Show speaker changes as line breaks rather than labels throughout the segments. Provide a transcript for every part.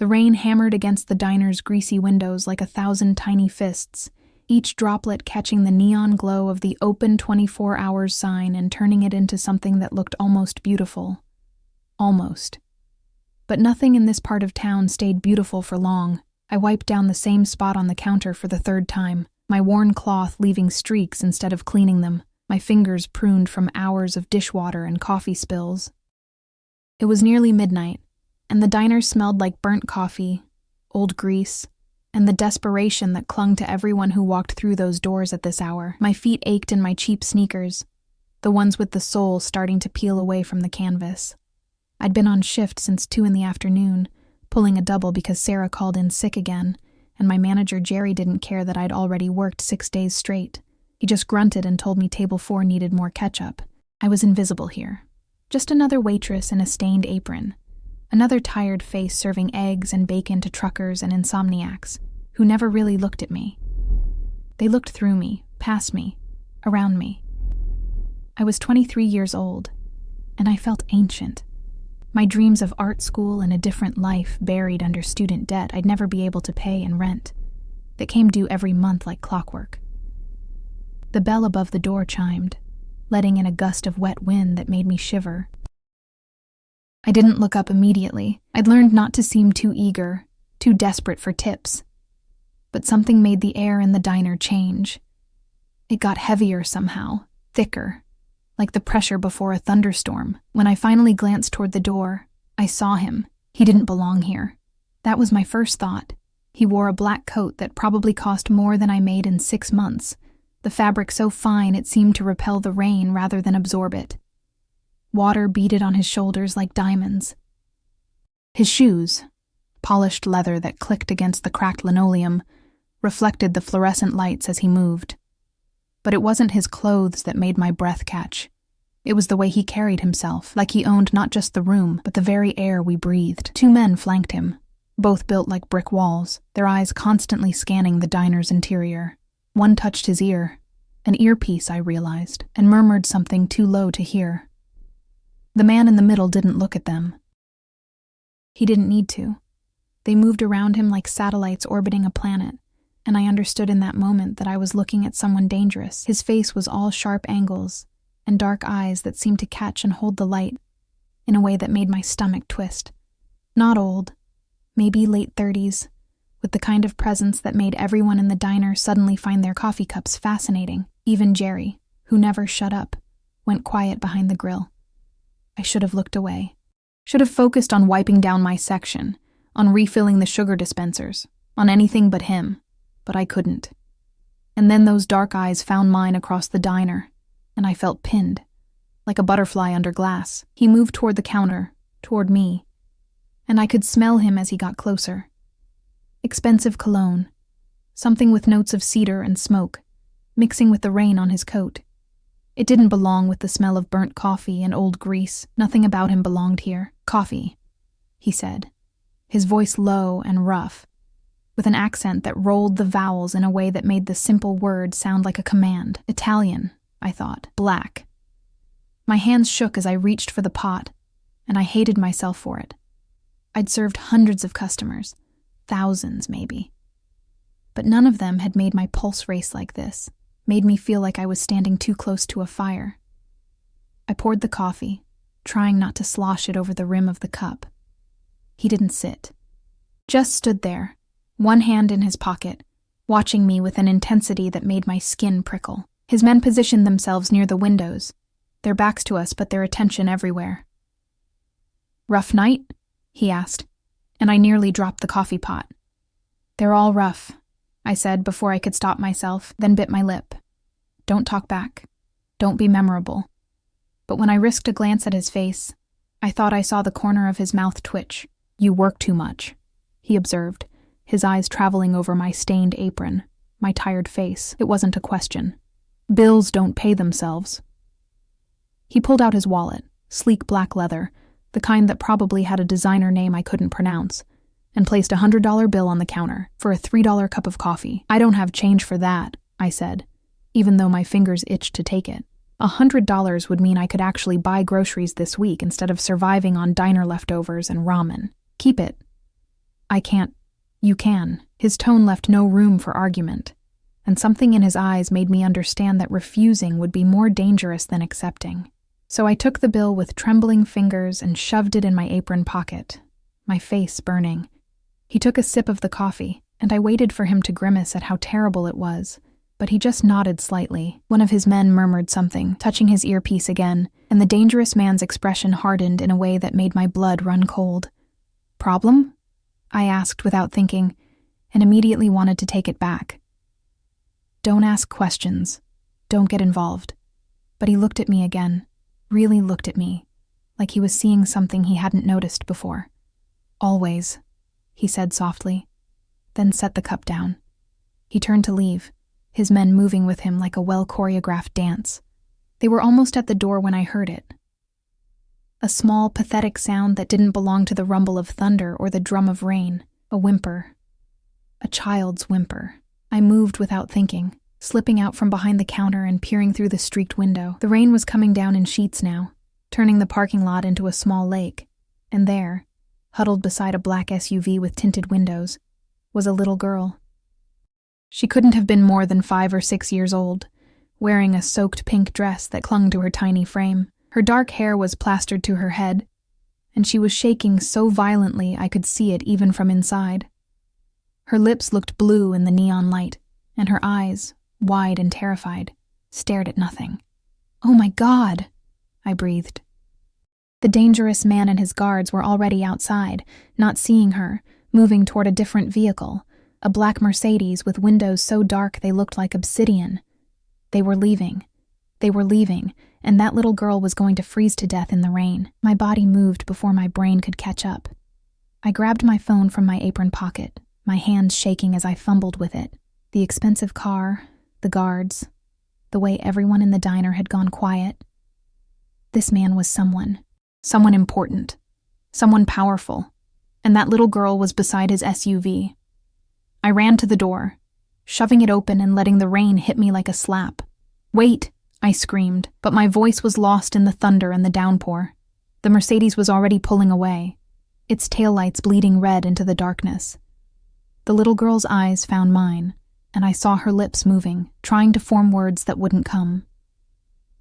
The rain hammered against the diner's greasy windows like 1,000 tiny fists, each droplet catching the neon glow of the open 24 hours sign and turning it into something that looked almost beautiful. Almost. But nothing in this part of town stayed beautiful for long. I wiped down the same spot on the counter for the third time, my worn cloth leaving streaks instead of cleaning them, my fingers pruned from hours of dishwater and coffee spills. It was nearly midnight, and the diner smelled like burnt coffee, old grease, and the desperation that clung to everyone who walked through those doors at this hour. My feet ached in my cheap sneakers, the ones with the sole starting to peel away from the canvas. I'd been on shift since 2 in the afternoon, pulling a double because Sarah called in sick again, and my manager Jerry didn't care that I'd already worked 6 days straight. He just grunted and told me table 4 needed more ketchup. I was invisible here. Just another waitress in a stained apron. Another tired face serving eggs and bacon to truckers and insomniacs, who never really looked at me. They looked through me, past me, around me. I was 23 years old, and I felt ancient. My dreams of art school and a different life buried under student debt I'd never be able to pay and rent, that came due every month like clockwork. The bell above the door chimed, letting in a gust of wet wind that made me shiver. I didn't look up immediately. I'd learned not to seem too eager, too desperate for tips. But something made the air in the diner change. It got heavier somehow, thicker, like the pressure before a thunderstorm. When I finally glanced toward the door, I saw him. He didn't belong here. That was my first thought. He wore a black coat that probably cost more than I made in 6 months, the fabric so fine it seemed to repel the rain rather than absorb it. Water beaded on his shoulders like diamonds. His shoes, polished leather that clicked against the cracked linoleum, reflected the fluorescent lights as he moved. But it wasn't his clothes that made my breath catch. It was the way he carried himself, like he owned not just the room, but the very air we breathed. 2 men flanked him, both built like brick walls, their eyes constantly scanning the diner's interior. One touched his ear, an earpiece, I realized, and murmured something too low to hear. The man in the middle didn't look at them. He didn't need to. They moved around him like satellites orbiting a planet, and I understood in that moment that I was looking at someone dangerous. His face was all sharp angles and dark eyes that seemed to catch and hold the light in a way that made my stomach twist. Not old, maybe late 30s, with the kind of presence that made everyone in the diner suddenly find their coffee cups fascinating. Even Jerry, who never shut up, went quiet behind the grill. I should have looked away. Should have focused on wiping down my section, on refilling the sugar dispensers, on anything but him, but I couldn't. And then those dark eyes found mine across the diner, and I felt pinned, like a butterfly under glass. He moved toward the counter, toward me, and I could smell him as he got closer. Expensive cologne, something with notes of cedar and smoke, mixing with the rain on his coat. It didn't belong with the smell of burnt coffee and old grease. Nothing about him belonged here. Coffee, he said, his voice low and rough, with an accent that rolled the vowels in a way that made the simple word sound like a command. Italian, I thought. Black. My hands shook as I reached for the pot, and I hated myself for it. I'd served hundreds of customers, thousands maybe. But none of them had made my pulse race like this, made me feel like I was standing too close to a fire. I poured the coffee, trying not to slosh it over the rim of the cup. He didn't sit. Just stood there, one hand in his pocket, watching me with an intensity that made my skin prickle. His men positioned themselves near the windows, their backs to us but their attention everywhere. "Rough night?" he asked, and I nearly dropped the coffee pot. "They're all rough," I said before I could stop myself, then bit my lip. Don't talk back. Don't be memorable. But when I risked a glance at his face, I thought I saw the corner of his mouth twitch. "You work too much," he observed, his eyes traveling over my stained apron, my tired face. It wasn't a question. "Bills don't pay themselves." He pulled out his wallet, sleek black leather, the kind that probably had a designer name I couldn't pronounce, and placed a $100 bill on the counter for a $3 cup of coffee. "I don't have change for that," I said, even though my fingers itched to take it. $100 would mean I could actually buy groceries this week instead of surviving on diner leftovers and ramen. "Keep it." I can't. You can. His tone left no room for argument, and something in his eyes made me understand that refusing would be more dangerous than accepting. So I took the bill with trembling fingers and shoved it in my apron pocket, my face burning. He took a sip of the coffee, and I waited for him to grimace at how terrible it was, but he just nodded slightly. One of his men murmured something, touching his earpiece again, and the dangerous man's expression hardened in a way that made my blood run cold. Problem? I asked without thinking, and immediately wanted to take it back. Don't ask questions. Don't get involved. But he looked at me again, really looked at me, like he was seeing something he hadn't noticed before. Always, he said softly, then set the cup down. He turned to leave, his men moving with him like a well-choreographed dance. They were almost at the door when I heard it. A small, pathetic sound that didn't belong to the rumble of thunder or the drum of rain, a whimper. A child's whimper. I moved without thinking, slipping out from behind the counter and peering through the streaked window. The rain was coming down in sheets now, turning the parking lot into a small lake, and there, huddled beside a black SUV with tinted windows, was a little girl. She couldn't have been more than 5 or 6 years old, wearing a soaked pink dress that clung to her tiny frame. Her dark hair was plastered to her head, and she was shaking so violently I could see it even from inside. Her lips looked blue in the neon light, and her eyes, wide and terrified, stared at nothing. "Oh my God!" I breathed. The dangerous man and his guards were already outside, not seeing her, moving toward a different vehicle, a black Mercedes with windows so dark they looked like obsidian. They were leaving, and that little girl was going to freeze to death in the rain. My body moved before my brain could catch up. I grabbed my phone from my apron pocket, my hands shaking as I fumbled with it. The expensive car, the guards, the way everyone in the diner had gone quiet. This man was someone important, someone powerful, and that little girl was beside his SUV. I ran to the door, shoving it open and letting the rain hit me like a slap. "Wait!" I screamed, but my voice was lost in the thunder and the downpour. The Mercedes was already pulling away, its taillights bleeding red into the darkness. The little girl's eyes found mine, and I saw her lips moving, trying to form words that wouldn't come.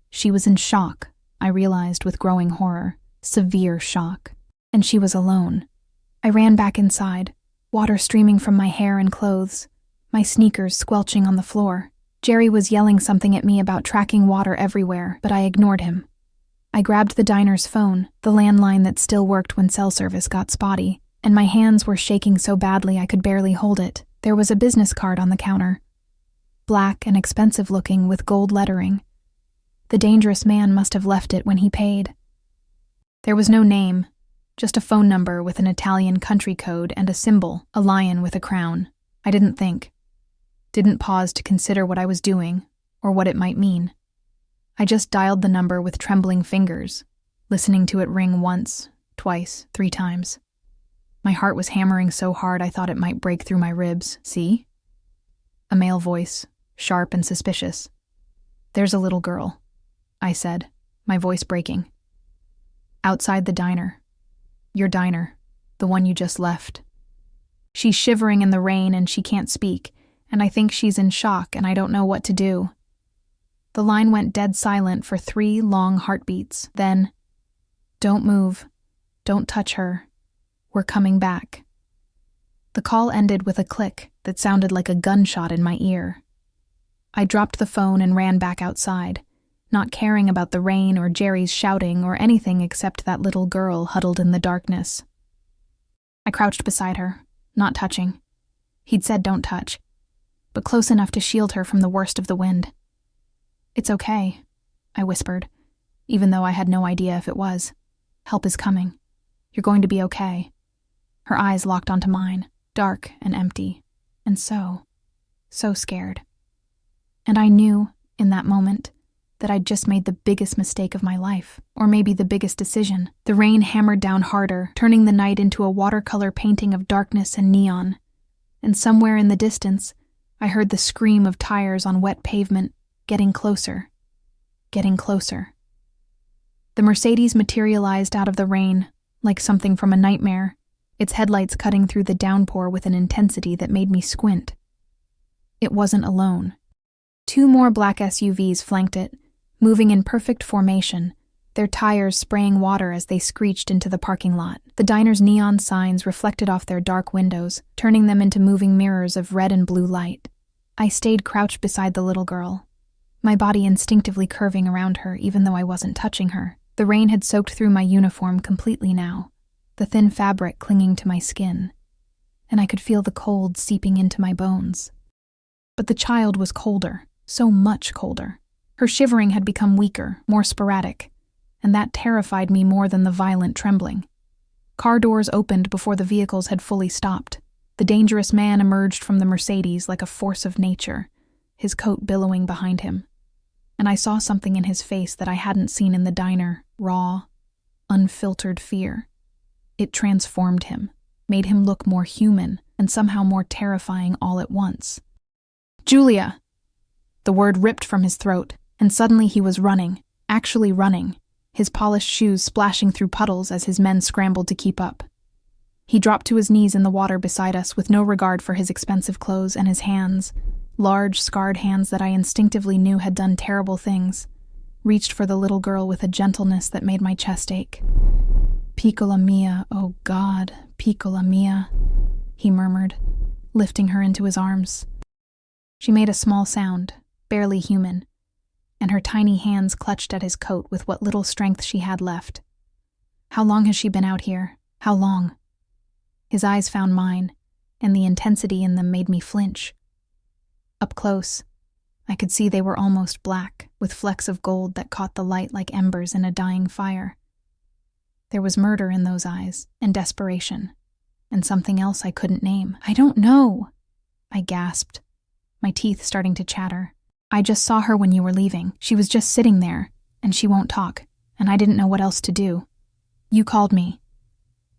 She was in shock, I realized with growing horror, severe shock, and she was alone. I ran back inside, water streaming from my hair and clothes, my sneakers squelching on the floor. Jerry was yelling something at me about tracking water everywhere, but I ignored him. I grabbed the diner's phone, the landline that still worked when cell service got spotty, and my hands were shaking so badly I could barely hold it. There was a business card on the counter, black and expensive looking with gold lettering. The dangerous man must have left it when he paid. There was no name, just a phone number with an Italian country code and a symbol, a lion with a crown. I didn't think. Didn't pause to consider what I was doing, or what it might mean. I just dialed the number with trembling fingers, listening to it ring once, twice, 3 times. My heart was hammering so hard I thought it might break through my ribs. "See?" A male voice, sharp and suspicious. "There's a little girl," I said, my voice breaking. "Outside the diner. Your diner, the one you just left. She's shivering in the rain and she can't speak, and I think she's in shock and I don't know what to do." The line went dead silent for 3 long heartbeats. Then, "Don't move. Don't touch her. We're coming back." The call ended with a click that sounded like a gunshot in my ear. I dropped the phone and ran back outside, not caring about the rain or Jerry's shouting or anything except that little girl huddled in the darkness. I crouched beside her, not touching. He'd said don't touch, but close enough to shield her from the worst of the wind. "It's okay," I whispered, even though I had no idea if it was. "Help is coming. You're going to be okay." Her eyes locked onto mine, dark and empty, and so scared. And I knew, in that moment, that I'd just made the biggest mistake of my life, or maybe the biggest decision. The rain hammered down harder, turning the night into a watercolor painting of darkness and neon. And somewhere in the distance, I heard the scream of tires on wet pavement, getting closer. The Mercedes materialized out of the rain, like something from a nightmare, its headlights cutting through the downpour with an intensity that made me squint. It wasn't alone. 2 more black SUVs flanked it, moving in perfect formation, their tires spraying water as they screeched into the parking lot. The diner's neon signs reflected off their dark windows, turning them into moving mirrors of red and blue light. I stayed crouched beside the little girl, my body instinctively curving around her even though I wasn't touching her. The rain had soaked through my uniform completely now, the thin fabric clinging to my skin, and I could feel the cold seeping into my bones. But the child was colder, so much colder. Her shivering had become weaker, more sporadic, and that terrified me more than the violent trembling. Car doors opened before the vehicles had fully stopped. The dangerous man emerged from the Mercedes like a force of nature, his coat billowing behind him. And I saw something in his face that I hadn't seen in the diner, raw, unfiltered fear. It transformed him, made him look more human, and somehow more terrifying all at once. "Julia!" The word ripped from his throat, and suddenly he was running, actually running, his polished shoes splashing through puddles as his men scrambled to keep up. He dropped to his knees in the water beside us with no regard for his expensive clothes and his hands, large, scarred hands that I instinctively knew had done terrible things, reached for the little girl with a gentleness that made my chest ache. "Piccola mia, oh God, piccola mia," he murmured, lifting her into his arms. She made a small sound, barely human, and her tiny hands clutched at his coat with what little strength she had left. "How long has she been out here? How long?" His eyes found mine, and the intensity in them made me flinch. Up close, I could see they were almost black, with flecks of gold that caught the light like embers in a dying fire. There was murder in those eyes, and desperation, and something else I couldn't name. "I don't know," I gasped, my teeth starting to chatter. "I just saw her when you were leaving. She was just sitting there, and she won't talk, and I didn't know what else to do. You called me."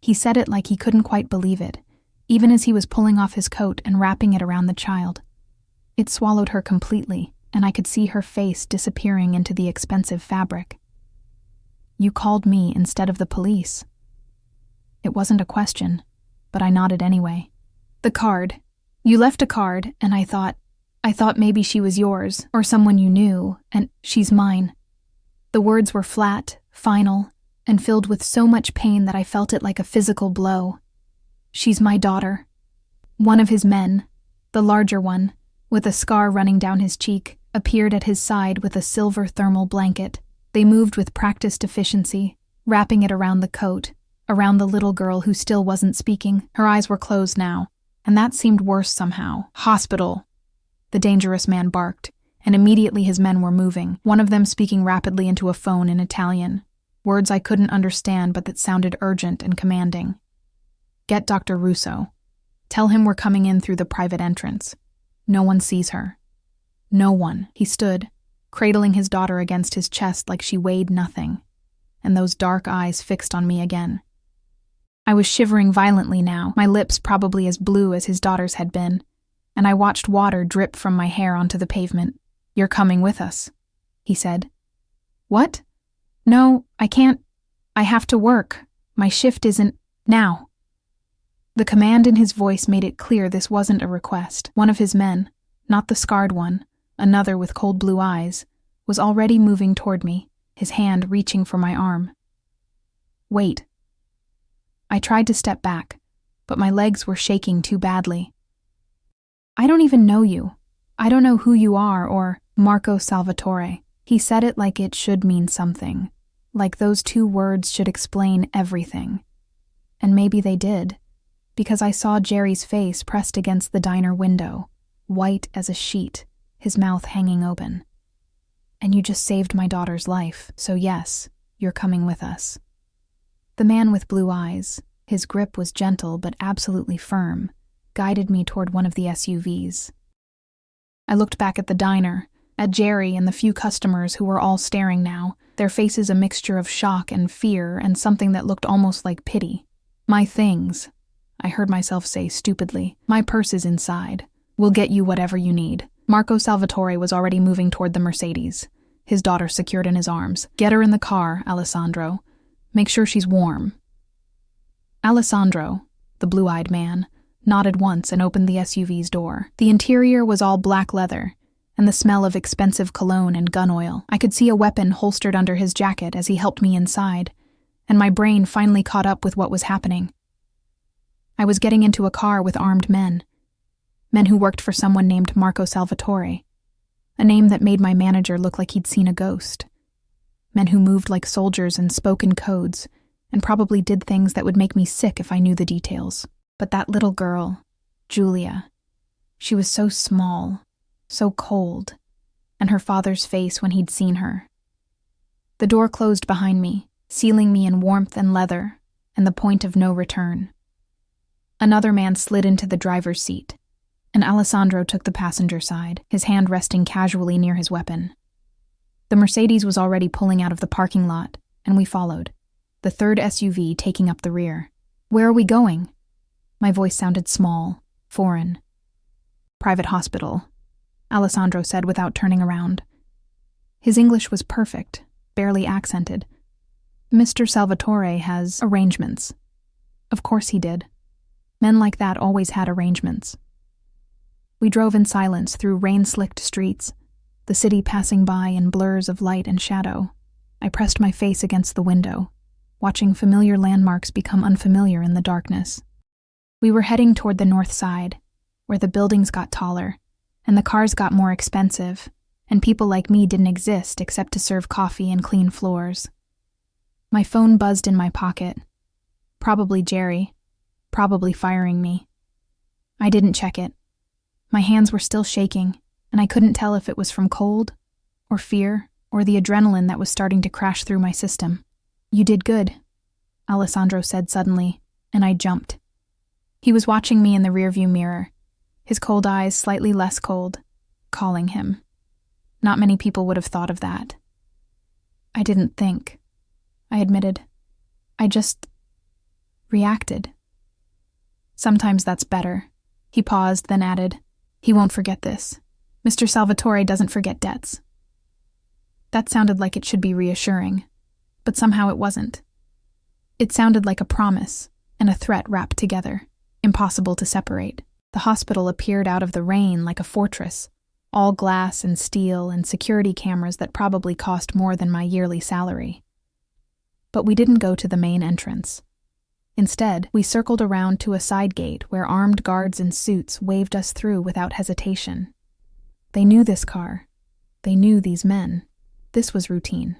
He said it like he couldn't quite believe it, even as he was pulling off his coat and wrapping it around the child. It swallowed her completely, and I could see her face disappearing into the expensive fabric. "You called me instead of the police." It wasn't a question, but I nodded anyway. "The card. You left a card, and I thought maybe she was yours, or someone you knew, and she's mine." The words were flat, final, and filled with so much pain that I felt it like a physical blow. "She's my daughter." One of his men, the larger one, with a scar running down his cheek, appeared at his side with a silver thermal blanket. They moved with practiced efficiency, wrapping it around the coat, around the little girl who still wasn't speaking. Her eyes were closed now, and that seemed worse somehow. "Hospital," the dangerous man barked, and immediately his men were moving, one of them speaking rapidly into a phone in Italian, words I couldn't understand but that sounded urgent and commanding. "Get Dr. Russo. Tell him we're coming in through the private entrance. No one sees her. No one." He stood, cradling his daughter against his chest like she weighed nothing, and those dark eyes fixed on me again. I was shivering violently now, my lips probably as blue as his daughter's had been, and I watched water drip from my hair onto the pavement. "You're coming with us," he said. "What? No, I can't. I have to work. My shift isn't now." The command in his voice made it clear this wasn't a request. One of his men, not the scarred one, another with cold blue eyes, was already moving toward me, his hand reaching for my arm. "Wait." I tried to step back, but my legs were shaking too badly. "I don't even know you. I don't know who you are or Marco Salvatore." He said it like it should mean something, like those 2 words should explain everything. And maybe they did, because I saw Jerry's face pressed against the diner window, white as a sheet, his mouth hanging open. "And you just saved my daughter's life, so yes, you're coming with us." The man with blue eyes, his grip was gentle but absolutely firm, guided me toward one of the SUVs. I looked back at the diner, at Jerry and the few customers who were all staring now, their faces a mixture of shock and fear and something that looked almost like pity. "My things," I heard myself say stupidly. "My purse is inside. We'll get you whatever you need." Marco Salvatore was already moving toward the Mercedes, his daughter secured in his arms. "Get her in the car, Alessandro. Make sure she's warm." Alessandro, the blue-eyed man, nodded once and opened the SUV's door. The interior was all black leather, and the smell of expensive cologne and gun oil. I could see a weapon holstered under his jacket as he helped me inside, and my brain finally caught up with what was happening. I was getting into a car with armed men who worked for someone named Marco Salvatore, a name that made my manager look like he'd seen a ghost. Men who moved like soldiers and spoke in codes, and probably did things that would make me sick if I knew the details. But that little girl, Julia, she was so small, so cold, and her father's face when he'd seen her. The door closed behind me, sealing me in warmth and leather, and the point of no return. Another man slid into the driver's seat, and Alessandro took the passenger side, his hand resting casually near his weapon. The Mercedes was already pulling out of the parking lot, and we followed, the third SUV taking up the rear. "Where are we going?" My voice sounded small, foreign. "Private hospital," Alessandro said without turning around. His English was perfect, barely accented. "Mr. Salvatore has arrangements." Of course he did. Men like that always had arrangements. We drove in silence through rain-slicked streets, the city passing by in blurs of light and shadow. I pressed my face against the window, watching familiar landmarks become unfamiliar in the darkness. We were heading toward the north side, where the buildings got taller, and the cars got more expensive, and people like me didn't exist except to serve coffee and clean floors. My phone buzzed in my pocket. Probably Jerry. Probably firing me. I didn't check it. My hands were still shaking, and I couldn't tell if it was from cold, or fear, or the adrenaline that was starting to crash through my system. "You did good," Alessandro said suddenly, and I jumped. He was watching me in the rearview mirror, his cold eyes slightly less cold, calling him. Not many people would have thought of that. "I didn't think," I admitted. "I just reacted." "Sometimes that's better." He paused, then added, "He won't forget this. Mr. Salvatore doesn't forget debts." That sounded like it should be reassuring, but somehow it wasn't. It sounded like a promise and a threat wrapped together, impossible to separate. The hospital appeared out of the rain like a fortress, all glass and steel and security cameras that probably cost more than my yearly salary. But we didn't go to the main entrance. Instead, we circled around to a side gate where armed guards in suits waved us through without hesitation. They knew this car. They knew these men. This was routine.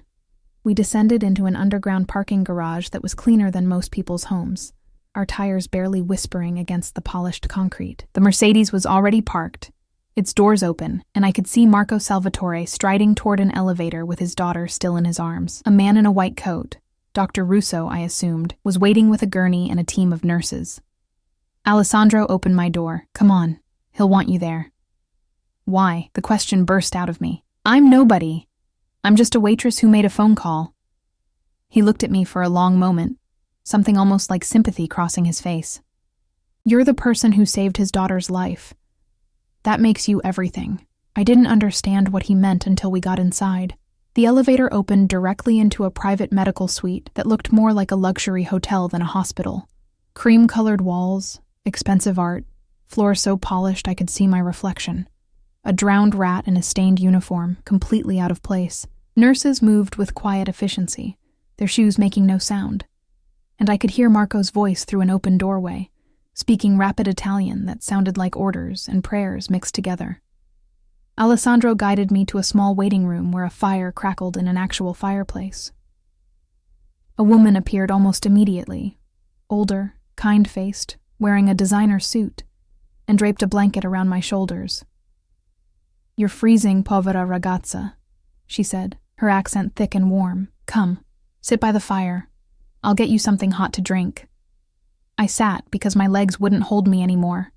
We descended into an underground parking garage that was cleaner than most people's homes, our tires barely whispering against the polished concrete. The Mercedes was already parked, its doors open, and I could see Marco Salvatore striding toward an elevator with his daughter still in his arms. A man in a white coat, Dr. Russo, I assumed, was waiting with a gurney and a team of nurses. Alessandro opened my door. "Come on, he'll want you there." "Why?" The question burst out of me. "I'm nobody. I'm just a waitress who made a phone call." He looked at me for a long moment, something almost like sympathy crossing his face. "You're the person who saved his daughter's life. That makes you everything." I didn't understand what he meant until we got inside. The elevator opened directly into a private medical suite that looked more like a luxury hotel than a hospital. Cream-colored walls, expensive art, floor so polished I could see my reflection. A drowned rat in a stained uniform, completely out of place. Nurses moved with quiet efficiency, their shoes making no sound. And I could hear Marco's voice through an open doorway, speaking rapid Italian that sounded like orders and prayers mixed together. Alessandro guided me to a small waiting room where a fire crackled in an actual fireplace. A woman appeared almost immediately, older, kind-faced, wearing a designer suit, and draped a blanket around my shoulders. "You're freezing, povera ragazza," she said, her accent thick and warm. "Come, sit by the fire. I'll get you something hot to drink." I sat because my legs wouldn't hold me anymore.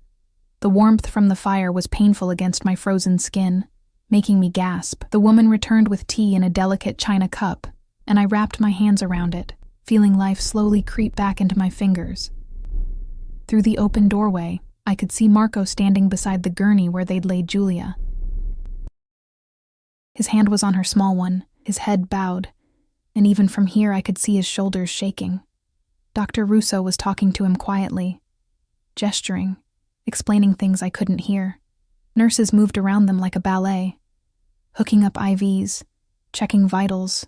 The warmth from the fire was painful against my frozen skin, making me gasp. The woman returned with tea in a delicate china cup, and I wrapped my hands around it, feeling life slowly creep back into my fingers. Through the open doorway, I could see Marco standing beside the gurney where they'd laid Julia. His hand was on her small one, his head bowed, and even from here I could see his shoulders shaking. Dr. Russo was talking to him quietly, gesturing, explaining things I couldn't hear. Nurses moved around them like a ballet, hooking up IVs, checking vitals,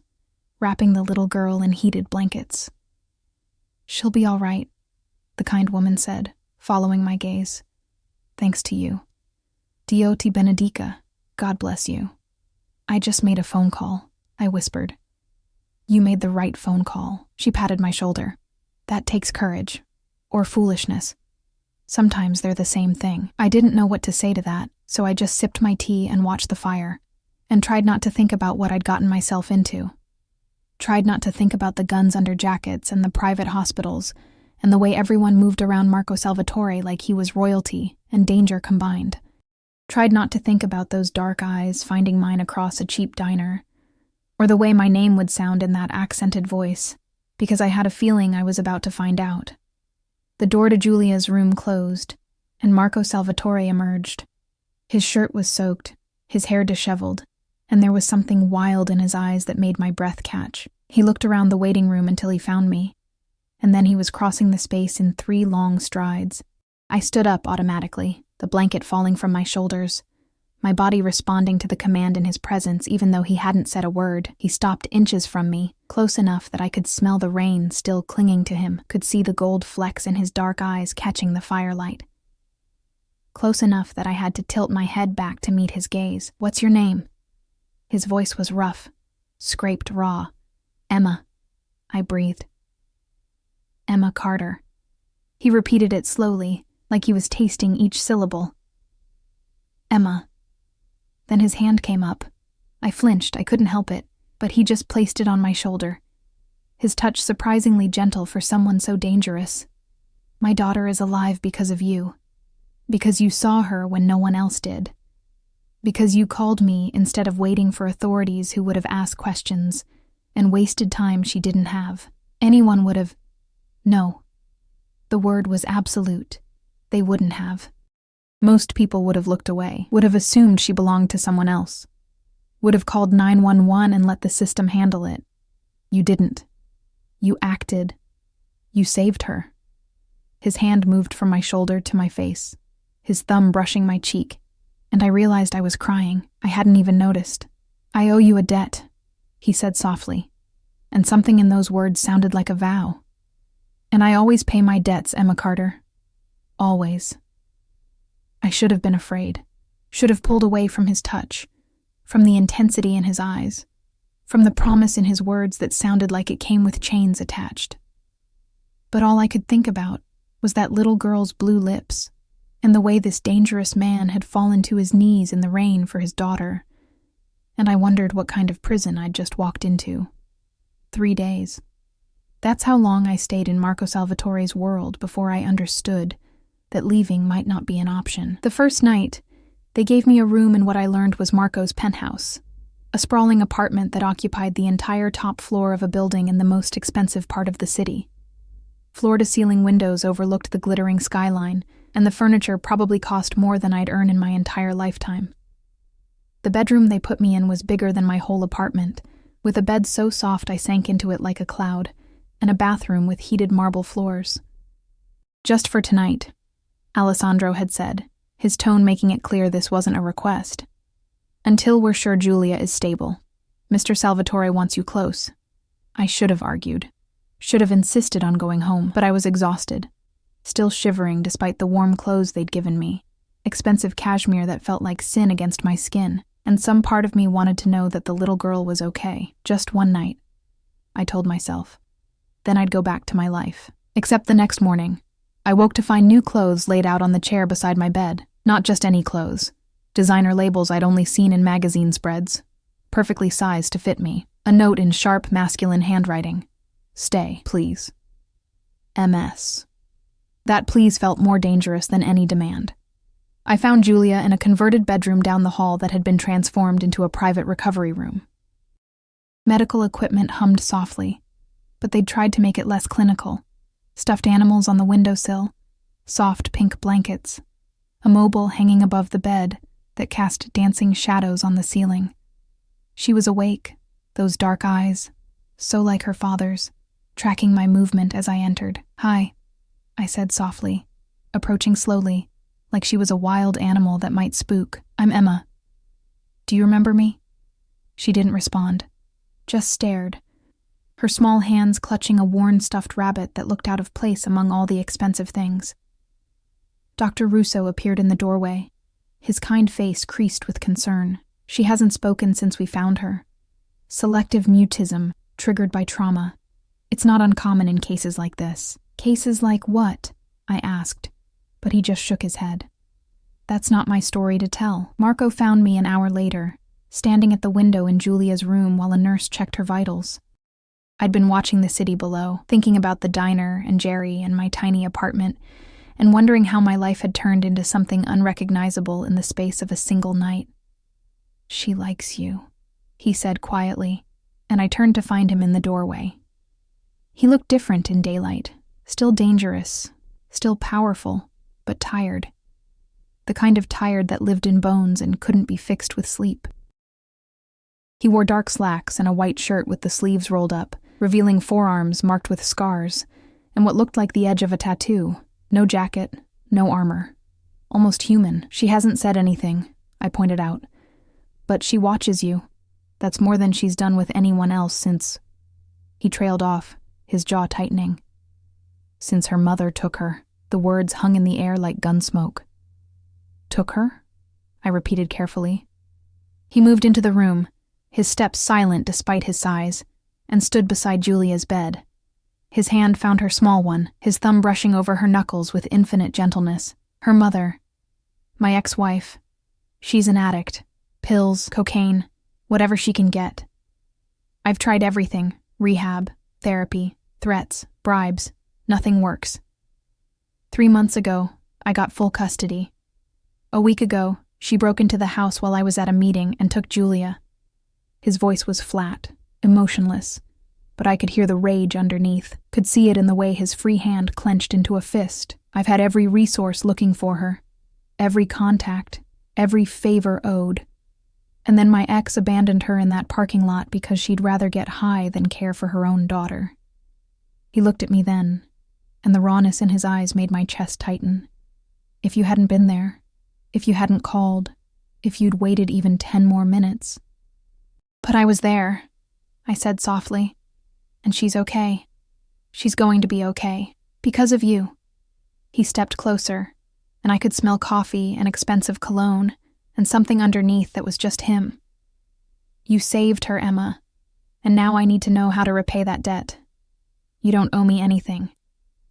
wrapping the little girl in heated blankets. "She'll be all right," the kind woman said, following my gaze. "Thanks to you. Dio ti benedica. God bless you." "I just made a phone call," I whispered. "You made the right phone call," she patted my shoulder. "That takes courage. Or foolishness. Sometimes they're the same thing." I didn't know what to say to that, so I just sipped my tea and watched the fire, and tried not to think about what I'd gotten myself into. Tried not to think about the guns under jackets and the private hospitals, and the way everyone moved around Marco Salvatore like he was royalty and danger combined. Tried not to think about those dark eyes finding mine across a cheap diner, or the way my name would sound in that accented voice, because I had a feeling I was about to find out. The door to Giulia's room closed, and Marco Salvatore emerged. His shirt was soaked, his hair disheveled, and there was something wild in his eyes that made my breath catch. He looked around the waiting room until he found me, and then he was crossing the space in 3 long strides. I stood up automatically, the blanket falling from my shoulders, my body responding to the command in his presence even though he hadn't said a word. He stopped inches from me, close enough that I could smell the rain still clinging to him, could see the gold flecks in his dark eyes catching the firelight. Close enough that I had to tilt my head back to meet his gaze. "What's your name?" His voice was rough, scraped raw. "Emma," I breathed. "Emma Carter." He repeated it slowly, like he was tasting each syllable. "Emma." Then his hand came up. I flinched, I couldn't help it, but he just placed it on my shoulder. His touch surprisingly gentle for someone so dangerous. "My daughter is alive because of you. Because you saw her when no one else did. Because you called me instead of waiting for authorities who would have asked questions and wasted time she didn't have. Anyone would have..." No. The word was absolute. They wouldn't have. Most people would have looked away, would have assumed she belonged to someone else, would have called 911 and let the system handle it. You didn't. You acted. You saved her. His hand moved from my shoulder to my face, his thumb brushing my cheek, and I realized I was crying. I hadn't even noticed. "I owe you a debt," he said softly, and something in those words sounded like a vow. "And I always pay my debts, Emma Carter. Always." I should have been afraid, should have pulled away from his touch, from the intensity in his eyes, from the promise in his words that sounded like it came with chains attached. But all I could think about was that little girl's blue lips, and the way this dangerous man had fallen to his knees in the rain for his daughter, and I wondered what kind of prison I'd just walked into. 3 days. That's how long I stayed in Marco Salvatore's world before I understood that leaving might not be an option. The first night, they gave me a room in what I learned was Marco's penthouse, a sprawling apartment that occupied the entire top floor of a building in the most expensive part of the city. Floor-to-ceiling windows overlooked the glittering skyline, and the furniture probably cost more than I'd earn in my entire lifetime. The bedroom they put me in was bigger than my whole apartment, with a bed so soft I sank into it like a cloud, and a bathroom with heated marble floors. "Just for tonight," Alessandro had said, his tone making it clear this wasn't a request. "Until we're sure Giulia is stable. Mr. Salvatore wants you close." I should have argued. Should have insisted on going home, but I was exhausted, still shivering despite the warm clothes they'd given me, expensive cashmere that felt like sin against my skin, and some part of me wanted to know that the little girl was okay. Just one night, I told myself. Then I'd go back to my life. Except the next morning, I woke to find new clothes laid out on the chair beside my bed. Not just any clothes. Designer labels I'd only seen in magazine spreads. Perfectly sized to fit me. A note in sharp, masculine handwriting. "Stay, please. MS." That please felt more dangerous than any demand. I found Giulia in a converted bedroom down the hall that had been transformed into a private recovery room. Medical equipment hummed softly, but they'd tried to make it less clinical. Stuffed animals on the windowsill, soft pink blankets, a mobile hanging above the bed that cast dancing shadows on the ceiling. She was awake, those dark eyes, so like her father's, tracking my movement as I entered. "Hi," I said softly, approaching slowly, like she was a wild animal that might spook. "I'm Emma. Do you remember me?" She didn't respond, just stared, her small hands clutching a worn stuffed rabbit that looked out of place among all the expensive things. Dr. Russo appeared in the doorway, his kind face creased with concern. "She hasn't spoken since we found her. Selective mutism, triggered by trauma. It's not uncommon in cases like this." "Cases like what?" I asked, but he just shook his head. "That's not my story to tell." Marco found me an hour later, standing at the window in Julia's room while a nurse checked her vitals. I'd been watching the city below, thinking about the diner and Jerry and my tiny apartment, and wondering how my life had turned into something unrecognizable in the space of a single night. "She likes you," he said quietly, and I turned to find him in the doorway. He looked different in daylight, still dangerous, still powerful, but tired. The kind of tired that lived in bones and couldn't be fixed with sleep. He wore dark slacks and a white shirt with the sleeves rolled up, revealing forearms marked with scars, and what looked like the edge of a tattoo. No jacket, no armor. Almost human. "She hasn't said anything," I pointed out. "But she watches you. That's more than she's done with anyone else since..." He trailed off, his jaw tightening. "Since her mother took her." The words hung in the air like gun smoke. "Took her?" I repeated carefully. He moved into the room, his steps silent despite his size, and stood beside Julia's bed. His hand found her small one, his thumb brushing over her knuckles with infinite gentleness. "Her mother. My ex-wife. She's an addict. Pills, cocaine, whatever she can get. I've tried everything. Rehab, therapy, threats, bribes. Nothing works. 3 months ago, I got full custody. A week ago, she broke into the house while I was at a meeting and took Julia." His voice was flat, emotionless, but I could hear the rage underneath, could see it in the way his free hand clenched into a fist. "I've had every resource looking for her, every contact, every favor owed. And then my ex abandoned her in that parking lot because she'd rather get high than care for her own daughter." He looked at me then, and the rawness in his eyes made my chest tighten. "If you hadn't been there, if you hadn't called, if you'd waited even 10 more minutes." "But I was there," I said softly. "And she's okay. She's going to be okay. Because of you." He stepped closer, and I could smell coffee and expensive cologne, and something underneath that was just him. "You saved her, Emma, and now I need to know how to repay that debt. You don't owe me anything.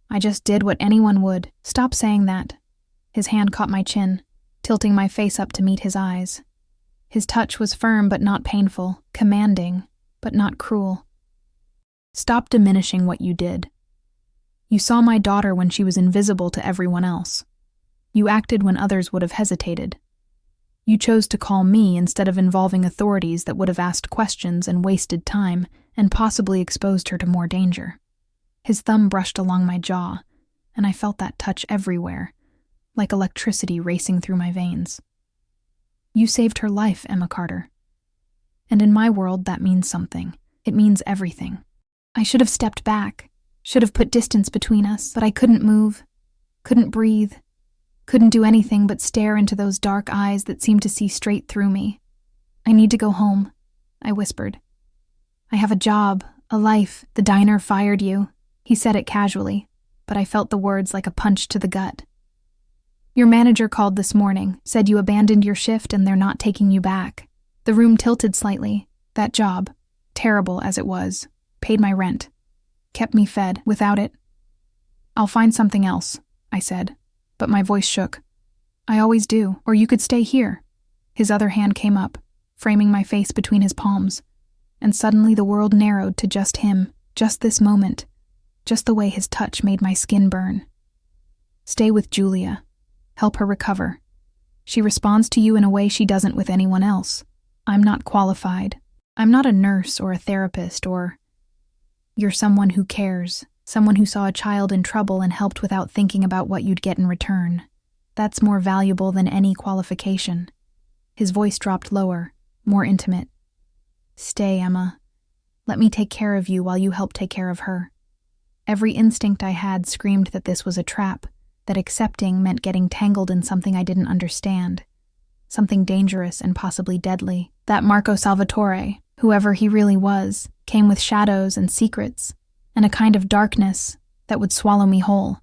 I just did what anyone would." "Stop saying that." His hand caught my chin, tilting my face up to meet his eyes. His touch was firm but not painful, commanding but not cruel. "Stop diminishing what you did. You saw my daughter when she was invisible to everyone else. You acted when others would have hesitated. You chose to call me instead of involving authorities that would have asked questions and wasted time and possibly exposed her to more danger." His thumb brushed along my jaw, and I felt that touch everywhere, like electricity racing through my veins. "You saved her life, Emma Carter. And in my world, that means something. It means everything. I should have stepped back, should have put distance between us, but I couldn't move, couldn't breathe, couldn't do anything but stare into those dark eyes that seemed to see straight through me. "I need to go home," I whispered. "I have a job, a life. The diner fired you." He said it casually, but I felt the words like a punch to the gut. "Your manager called this morning, said you abandoned your shift and they're not taking you back." The room tilted slightly. That job, terrible as it was, paid my rent, kept me fed. Without it, "I'll find something else," I said, but my voice shook. "I always do, or you could stay here." His other hand came up, framing my face between his palms, and suddenly the world narrowed to just him, just this moment, just the way his touch made my skin burn. "Stay with Julia. Help her recover. She responds to you in a way she doesn't with anyone else. I'm not qualified. I'm not a nurse or a therapist or... You're someone who cares, someone who saw a child in trouble and helped without thinking about what you'd get in return. That's more valuable than any qualification." His voice dropped lower, more intimate. "Stay, Emma. Let me take care of you while you help take care of her." Every instinct I had screamed that this was a trap, that accepting meant getting tangled in something I didn't understand, something dangerous and possibly deadly. That Marco Salvatore, whoever he really was, came with shadows and secrets, and a kind of darkness that would swallow me whole.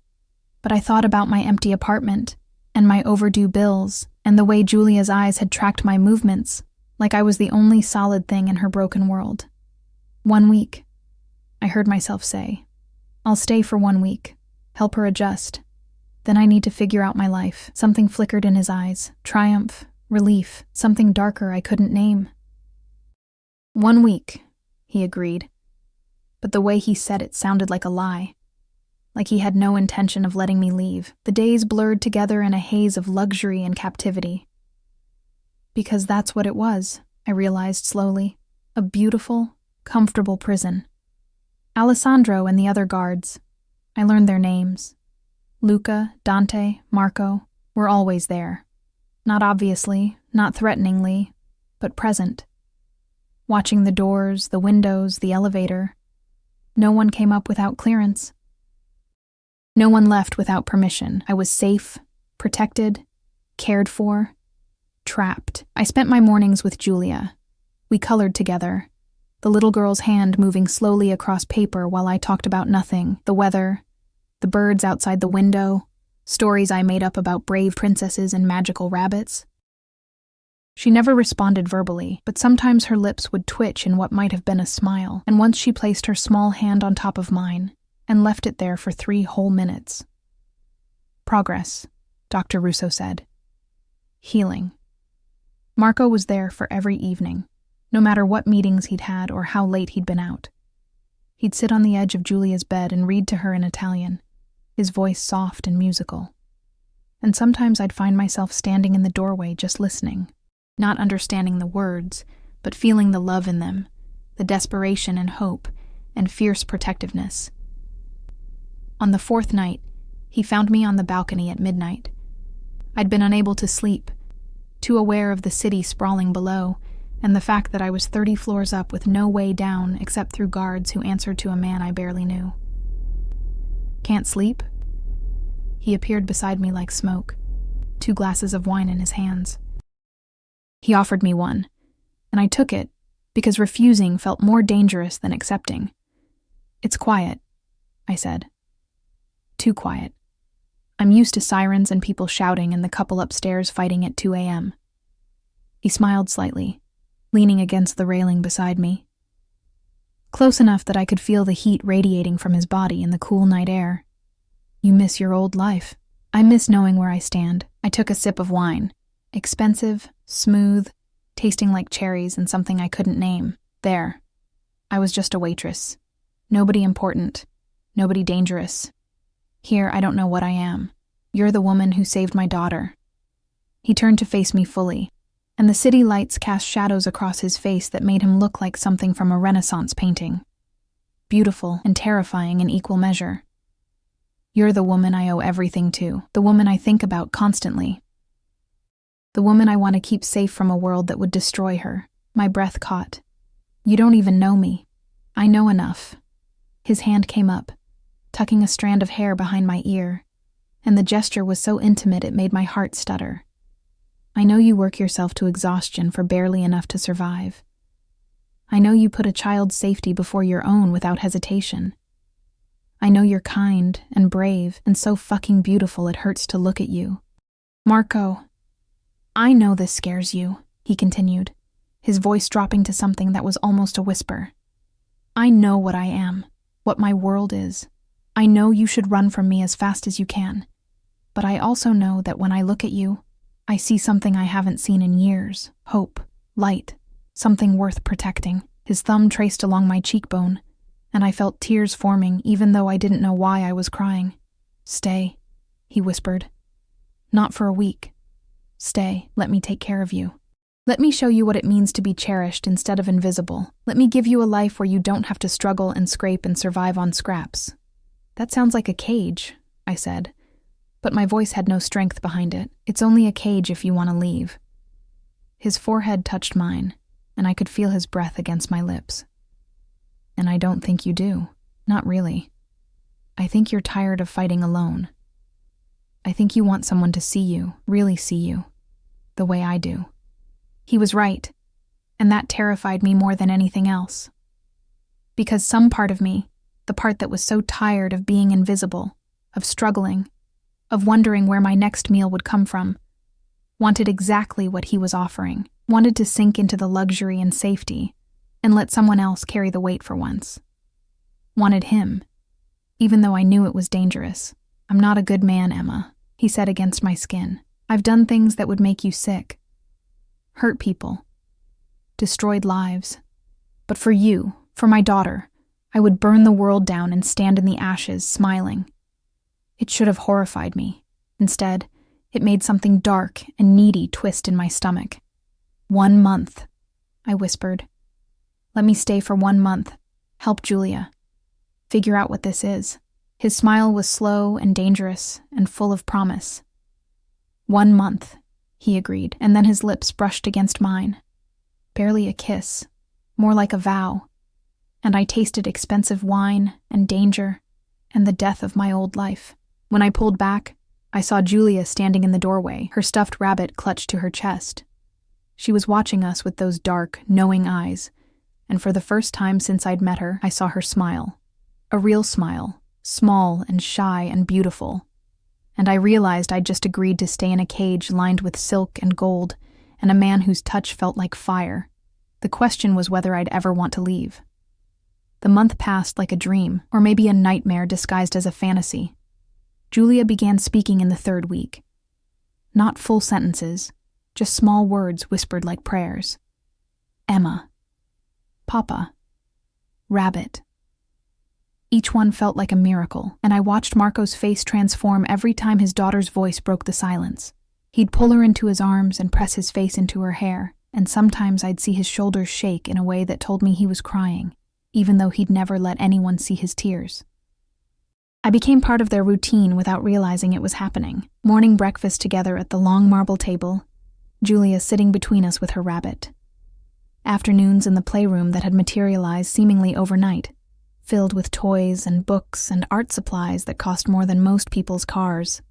But I thought about my empty apartment, and my overdue bills, and the way Julia's eyes had tracked my movements, like I was the only solid thing in her broken world. 1 week, I heard myself say. I'll stay for 1 week, help her adjust. Then I need to figure out my life. Something flickered in his eyes, triumph, relief, something darker I couldn't name. 1 week, he agreed. But the way he said it sounded like a lie. Like he had no intention of letting me leave. The days blurred together in a haze of luxury and captivity. Because that's what it was, I realized slowly. A beautiful, comfortable prison. Alessandro and the other guards, I learned their names. Luca, Dante, Marco, were always there. Not obviously, not threateningly, but present. Watching the doors, the windows, the elevator. No one came up without clearance. No one left without permission. I was safe, protected, cared for, trapped. I spent my mornings with Julia. We colored together, the little girl's hand moving slowly across paper while I talked about nothing, the weather, the birds outside the window, stories I made up about brave princesses and magical rabbits. She never responded verbally, but sometimes her lips would twitch in what might have been a smile, and once she placed her small hand on top of mine and left it there for 3 whole minutes. Progress, Dr. Russo said. Healing. Marco was there for every evening, no matter what meetings he'd had or how late he'd been out. He'd sit on the edge of Julia's bed and read to her in Italian, his voice soft and musical. And sometimes I'd find myself standing in the doorway just listening, not understanding the words, but feeling the love in them, the desperation and hope, and fierce protectiveness. On the 4th night, he found me on the balcony at midnight. I'd been unable to sleep, too aware of the city sprawling below, and the fact that I was 30 floors up with no way down except through guards who answered to a man I barely knew. Can't sleep? He appeared beside me like smoke, 2 glasses of wine in his hands. He offered me one, and I took it because refusing felt more dangerous than accepting. It's quiet, I said. Too quiet. I'm used to sirens and people shouting and the couple upstairs fighting at 2 a.m. He smiled slightly, leaning against the railing beside me. Close enough that I could feel the heat radiating from his body in the cool night air. You miss your old life. I miss knowing where I stand. I took a sip of wine. Expensive, smooth, tasting like cherries and something I couldn't name. There. I was just a waitress. Nobody important. Nobody dangerous. Here, I don't know what I am. You're the woman who saved my daughter. He turned to face me fully, and the city lights cast shadows across his face that made him look like something from a Renaissance painting. Beautiful and terrifying in equal measure. You're the woman I owe everything to, the woman I think about constantly. The woman I want to keep safe from a world that would destroy her. My breath caught. You don't even know me. I know enough. His hand came up, tucking a strand of hair behind my ear, and the gesture was so intimate it made my heart stutter. I know you work yourself to exhaustion for barely enough to survive. I know you put a child's safety before your own without hesitation. I know you're kind and brave and so fucking beautiful it hurts to look at you. Marco, I know this scares you, he continued, his voice dropping to something that was almost a whisper. I know what I am, what my world is. I know you should run from me as fast as you can, but I also know that when I look at you, I see something I haven't seen in years, hope, light, something worth protecting. His thumb traced along my cheekbone, and I felt tears forming even though I didn't know why I was crying. Stay, he whispered. Not for a week. Stay, let me take care of you. Let me show you what it means to be cherished instead of invisible. Let me give you a life where you don't have to struggle and scrape and survive on scraps. That sounds like a cage, I said, but my voice had no strength behind it. It's only a cage if you want to leave. His forehead touched mine, and I could feel his breath against my lips. And I don't think you do. Not really. I think you're tired of fighting alone. I think you want someone to see you, really see you, the way I do. He was right, and that terrified me more than anything else. Because some part of me, the part that was so tired of being invisible, of struggling, of wondering where my next meal would come from, wanted exactly what he was offering, wanted to sink into the luxury and safety, and let someone else carry the weight for once. Wanted him, even though I knew it was dangerous. I'm not a good man, Emma, he said against my skin. I've done things that would make you sick. Hurt people. Destroyed lives. But for you, for my daughter, I would burn the world down and stand in the ashes, smiling. It should have horrified me. Instead, it made something dark and needy twist in my stomach. 1 month, I whispered. Let me stay for 1 month. Help Julia. Figure out what this is. His smile was slow and dangerous and full of promise. 1 month, he agreed, and then his lips brushed against mine. Barely a kiss, more like a vow. And I tasted expensive wine and danger and the death of my old life. When I pulled back, I saw Julia standing in the doorway, her stuffed rabbit clutched to her chest. She was watching us with those dark, knowing eyes, and for the first time since I'd met her, I saw her smile. A real smile, small and shy and beautiful. And I realized I'd just agreed to stay in a cage lined with silk and gold, and a man whose touch felt like fire. The question was whether I'd ever want to leave. The month passed like a dream, or maybe a nightmare disguised as a fantasy. Julia began speaking in the 3rd week. Not full sentences, just small words whispered like prayers. Emma. Papa. Rabbit. Each one felt like a miracle, and I watched Marco's face transform every time his daughter's voice broke the silence. He'd pull her into his arms and press his face into her hair, and sometimes I'd see his shoulders shake in a way that told me he was crying, even though he'd never let anyone see his tears. I became part of their routine without realizing it was happening. Morning breakfast together at the long marble table, Julia sitting between us with her rabbit. Afternoons in the playroom that had materialized seemingly overnight, filled with toys and books and art supplies that cost more than most people's cars.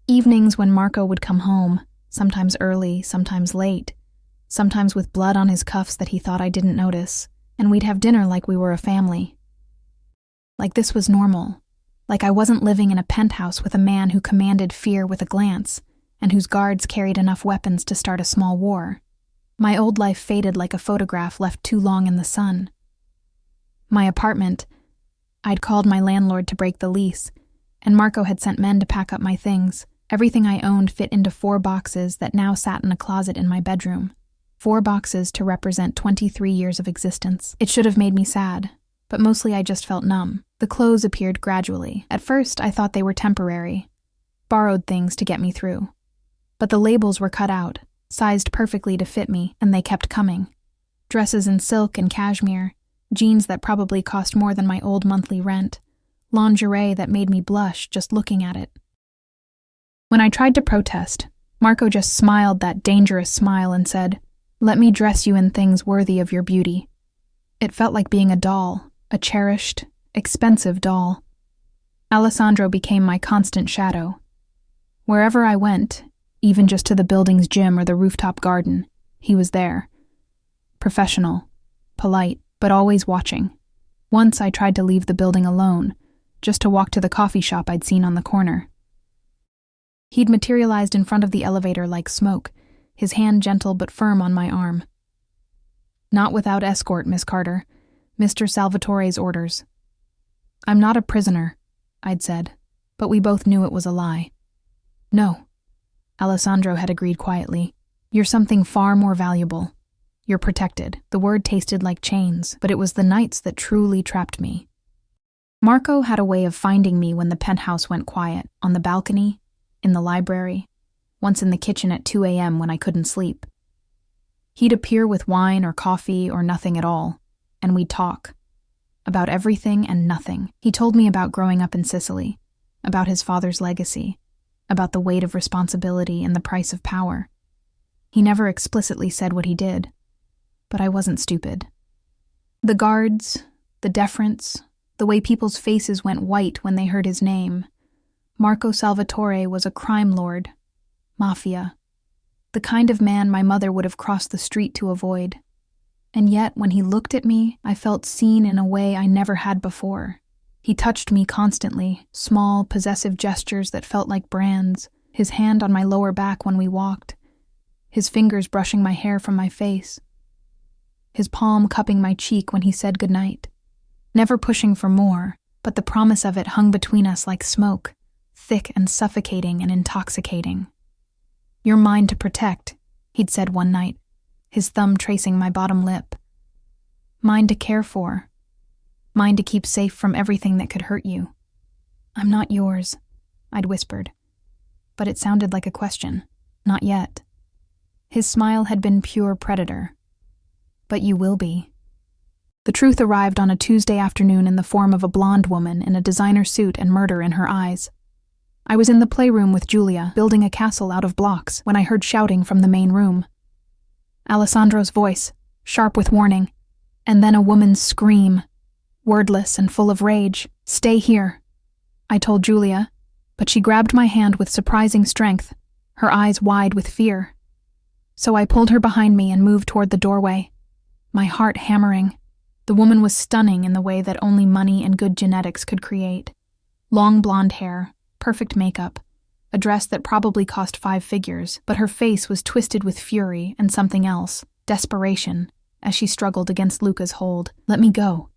Evenings when Marco would come home, sometimes early, sometimes late, sometimes with blood on his cuffs that he thought I didn't notice, and we'd have dinner like we were a family. Like this was normal. Like I wasn't living in a penthouse with a man who commanded fear with a glance, and whose guards carried enough weapons to start a small war. My old life faded like a photograph left too long in the sun. My apartment, I'd called my landlord to break the lease, and Marco had sent men to pack up my things. Everything I owned fit into 4 boxes that now sat in a closet in my bedroom. 4 boxes to represent 23 years of existence. It should have made me sad, but mostly I just felt numb. The clothes appeared gradually. At first, I thought they were temporary. Borrowed things to get me through. But the labels were cut out, sized perfectly to fit me, and they kept coming. Dresses in silk and cashmere, jeans that probably cost more than my old monthly rent, lingerie that made me blush just looking at it. When I tried to protest, Marco just smiled that dangerous smile and said, "Let me dress you in things worthy of your beauty." It felt like being a doll, a cherished, expensive doll. Alessandro became my constant shadow. Wherever I went, even just to the building's gym or the rooftop garden, he was there. Professional, polite, but always watching. Once I tried to leave the building alone, just to walk to the coffee shop I'd seen on the corner. He'd materialized in front of the elevator like smoke, his hand gentle but firm on my arm. "Not without escort, Miss Carter. Mr. Salvatore's orders." "I'm not a prisoner," I'd said, but we both knew it was a lie. "No," Alessandro had agreed quietly. "You're something far more valuable. You're protected." The word tasted like chains, but it was the nights that truly trapped me. Marco had a way of finding me when the penthouse went quiet, on the balcony, in the library, once in the kitchen at 2 a.m. when I couldn't sleep. He'd appear with wine or coffee or nothing at all, and we'd talk. About everything and nothing. He told me about growing up in Sicily, about his father's legacy, about the weight of responsibility and the price of power. He never explicitly said what he did, but I wasn't stupid. The guards, the deference, the way people's faces went white when they heard his name. Marco Salvatore was a crime lord. Mafia. The kind of man my mother would have crossed the street to avoid. And yet, when he looked at me, I felt seen in a way I never had before. He touched me constantly, small, possessive gestures that felt like brands, his hand on my lower back when we walked, his fingers brushing my hair from my face, his palm cupping my cheek when he said goodnight. Never pushing for more, but the promise of it hung between us like smoke, thick and suffocating and intoxicating. "You're mine to protect," he'd said one night, his thumb tracing my bottom lip. "Mine to care for. Mine to keep safe from everything that could hurt you." "I'm not yours," I'd whispered. But it sounded like a question. Not yet. His smile had been pure predator. "But you will be." The truth arrived on a Tuesday afternoon in the form of a blonde woman in a designer suit and murder in her eyes. I was in the playroom with Julia, building a castle out of blocks, when I heard shouting from the main room. Alessandro's voice, sharp with warning, and then a woman's scream, wordless and full of rage. "Stay here," I told Julia, but she grabbed my hand with surprising strength, her eyes wide with fear. So I pulled her behind me and moved toward the doorway, my heart hammering. The woman was stunning in the way that only money and good genetics could create. Long blonde hair, perfect makeup, a dress that probably cost 5 figures, but her face was twisted with fury and something else, desperation, as she struggled against Luca's hold. "Let me go.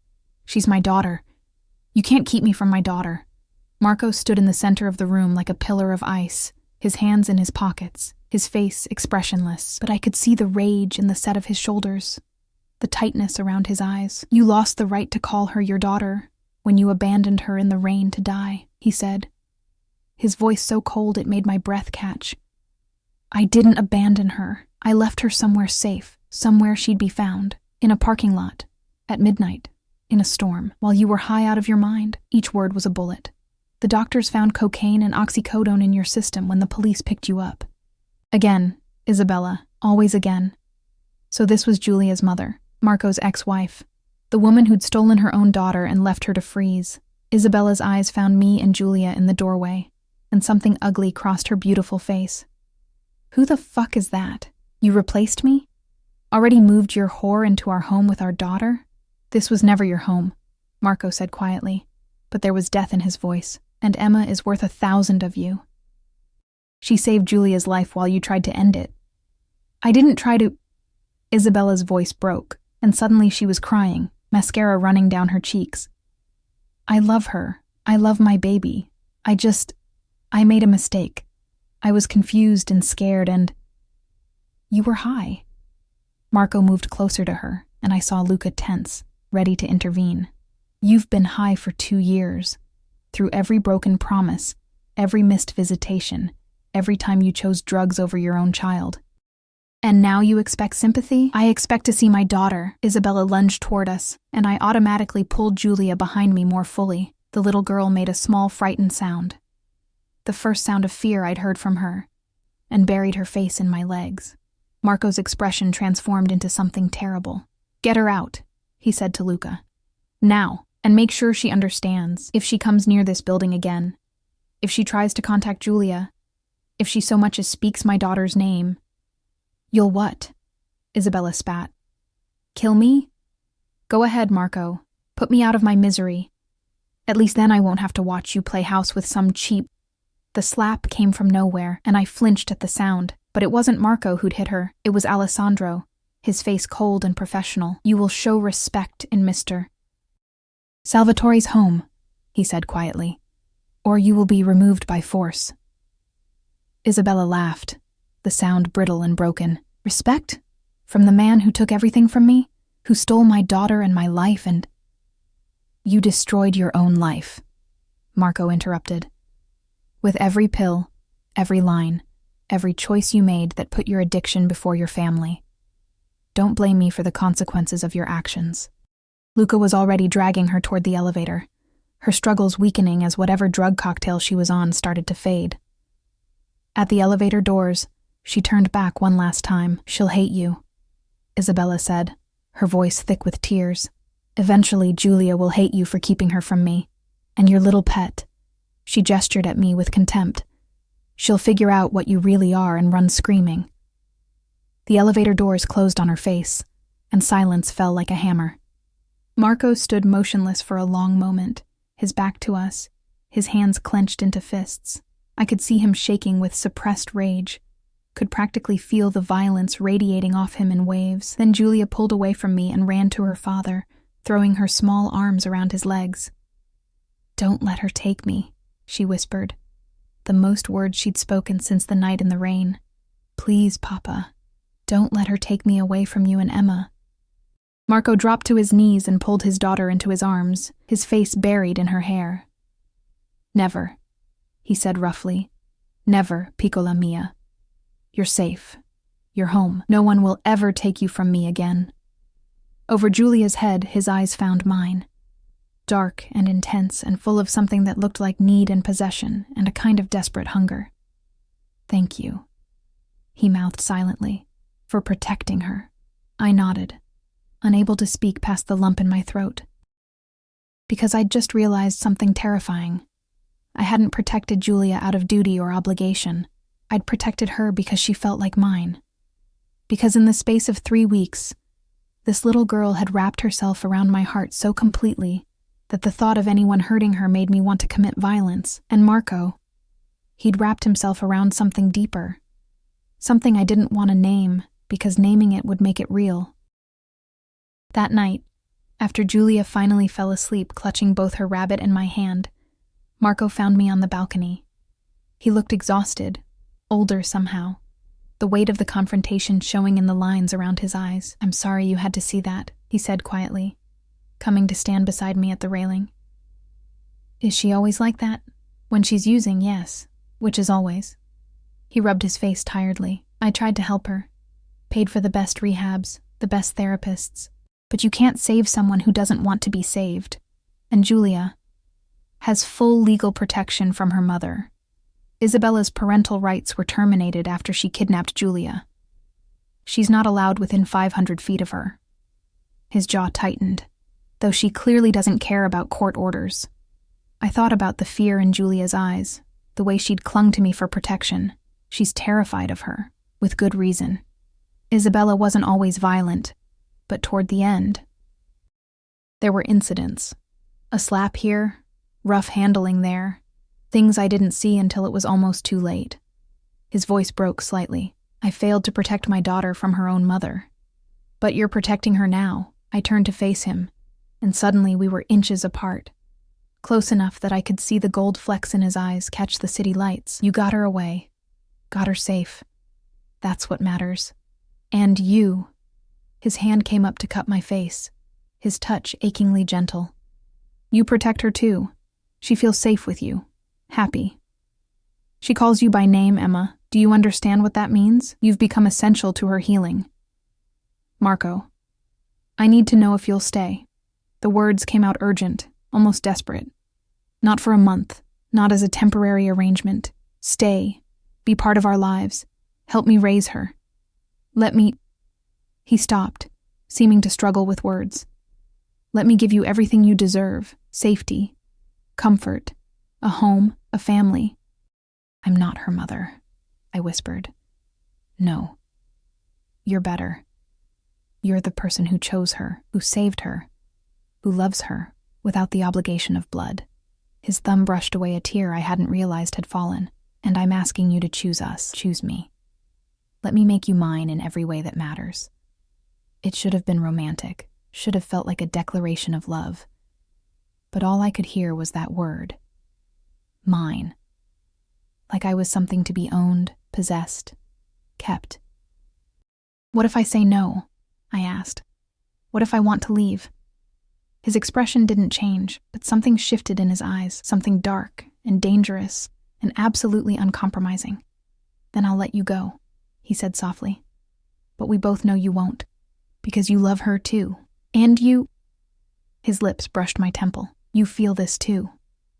She's my daughter. You can't keep me from my daughter." Marco stood in the center of the room like a pillar of ice, his hands in his pockets, his face expressionless, but I could see the rage in the set of his shoulders, the tightness around his eyes. "You lost the right to call her your daughter when you abandoned her in the rain to die," he said, his voice so cold it made my breath catch. "I didn't abandon her. I left her somewhere safe, somewhere she'd be found, in a parking lot, at midnight, in a storm, while you were high out of your mind." Each word was a bullet. "The doctors found cocaine and oxycodone in your system when the police picked you up." Again, Isabella, always again. So this was Julia's mother, Marco's ex-wife, the woman who'd stolen her own daughter and left her to freeze. Isabella's eyes found me and Julia in the doorway, and something ugly crossed her beautiful face. "Who the fuck is that? You replaced me? Already moved your whore into our home with our daughter?" "This was never your home," Marco said quietly, but there was death in his voice. "And Emma is worth 1,000 of you. She saved Julia's life while you tried to end it." "I didn't try to—" Isabella's voice broke, and suddenly she was crying, mascara running down her cheeks. "I love her. I love my baby. I made a mistake. I was confused and scared and—" "You were high." Marco moved closer to her, and I saw Luca tense, ready to intervene. "You've been high for 2 years. Through every broken promise, every missed visitation, every time you chose drugs over your own child. And now you expect sympathy? I expect to see my daughter." Isabella lunged toward us, and I automatically pulled Julia behind me more fully. The little girl made a small, frightened sound. The first sound of fear I'd heard from her, and buried her face in my legs. Marco's expression transformed into something terrible. "Get her out," he said to Luca. "Now. And make sure she understands, if she comes near this building again, if she tries to contact Julia, if she so much as speaks my daughter's name." "You'll what?" Isabella spat. "Kill me? Go ahead, Marco. Put me out of my misery. At least then I won't have to watch you play house with some cheap—" The slap came from nowhere, and I flinched at the sound, but it wasn't Marco who'd hit her. It was Alessandro, his face cold and professional. "You will show respect in Mr. Salvatore's home," he said quietly, "or you will be removed by force." Isabella laughed, the sound brittle and broken. "Respect? From the man who took everything from me? Who stole my daughter and my life and—" "You destroyed your own life," Marco interrupted. "With every pill, every line, every choice you made that put your addiction before your family. Don't blame me for the consequences of your actions." Luca was already dragging her toward the elevator, her struggles weakening as whatever drug cocktail she was on started to fade. At the elevator doors, she turned back one last time. "She'll hate you," Isabella said, her voice thick with tears. "Eventually, Julia will hate you for keeping her from me, and your little pet, She gestured at me with contempt. She'll figure out what you really are and run screaming. The elevator doors closed on her face, and silence fell like a hammer. Marco stood motionless for a long moment, his back to us, his hands clenched into fists. I could see him shaking with suppressed rage, could practically feel the violence radiating off him in waves. Then Julia pulled away from me and ran to her father, throwing her small arms around his legs. "Don't let her take me," she whispered, the most words she'd spoken since the night in the rain. "Please, Papa, don't let her take me away from you and Emma." Marco dropped to his knees and pulled his daughter into his arms, his face buried in her hair. "Never," he said roughly. "Never, piccola mia. You're safe. You're home. No one will ever take you from me again." Over Julia's head, his eyes found mine. Dark and intense and full of something that looked like need and possession and a kind of desperate hunger. "Thank you," he mouthed silently, "for protecting her." I nodded, unable to speak past the lump in my throat. Because I'd just realized something terrifying. I hadn't protected Julia out of duty or obligation. I'd protected her because she felt like mine. Because in the space of 3 weeks, this little girl had wrapped herself around my heart so completely that the thought of anyone hurting her made me want to commit violence. And Marco, he'd wrapped himself around something deeper, something I didn't want to name because naming it would make it real. That night, after Julia finally fell asleep clutching both her rabbit and my hand, Marco found me on the balcony. He looked exhausted, older somehow, the weight of the confrontation showing in the lines around his eyes. "I'm sorry you had to see that," he said quietly, coming to stand beside me at the railing. "Is she always like that?" "When she's using, yes, which is always." He rubbed his face tiredly. "I tried to help her, paid for the best rehabs, the best therapists, but you can't save someone who doesn't want to be saved. And Julia has full legal protection from her mother. Isabella's parental rights were terminated after she kidnapped Julia. She's not allowed within 500 feet of her." His jaw tightened, though she clearly doesn't care about court orders. I thought about the fear in Julia's eyes, the way she'd clung to me for protection. She's terrified of her, with good reason. Isabella wasn't always violent, but toward the end, there were incidents. A slap here, rough handling there, things I didn't see until it was almost too late. His voice broke slightly. "I failed to protect my daughter from her own mother. But you're protecting her now." I turned to face him, and suddenly we were inches apart, close enough that I could see the gold flecks in his eyes catch the city lights. "You got her away, got her safe. That's what matters. And you." His hand came up to cup my face, his touch achingly gentle. "You protect her too. She feels safe with you, happy. She calls you by name, Emma. Do you understand what that means? You've become essential to her healing." "Marco, I need to know if you'll stay." The words came out urgent, almost desperate. "Not for a month, not as a temporary arrangement. Stay, be part of our lives. Help me raise her. Let me—" He stopped, seeming to struggle with words. "Let me give you everything you deserve, safety, comfort, a home, a family." "I'm not her mother," I whispered. "No. You're better. You're the person who chose her, who saved her, who loves her without the obligation of blood." His thumb brushed away a tear I hadn't realized had fallen. "And I'm asking you to choose us, choose me. Let me make you mine in every way that matters." It should have been romantic, should have felt like a declaration of love. But all I could hear was that word. Mine. Like I was something to be owned, possessed, kept. "What if I say no?" I asked. "What if I want to leave?" His expression didn't change, but something shifted in his eyes, something dark and dangerous and absolutely uncompromising. "Then I'll let you go," he said softly. "But we both know you won't, because you love her too. And you—" His lips brushed my temple. "You feel this too,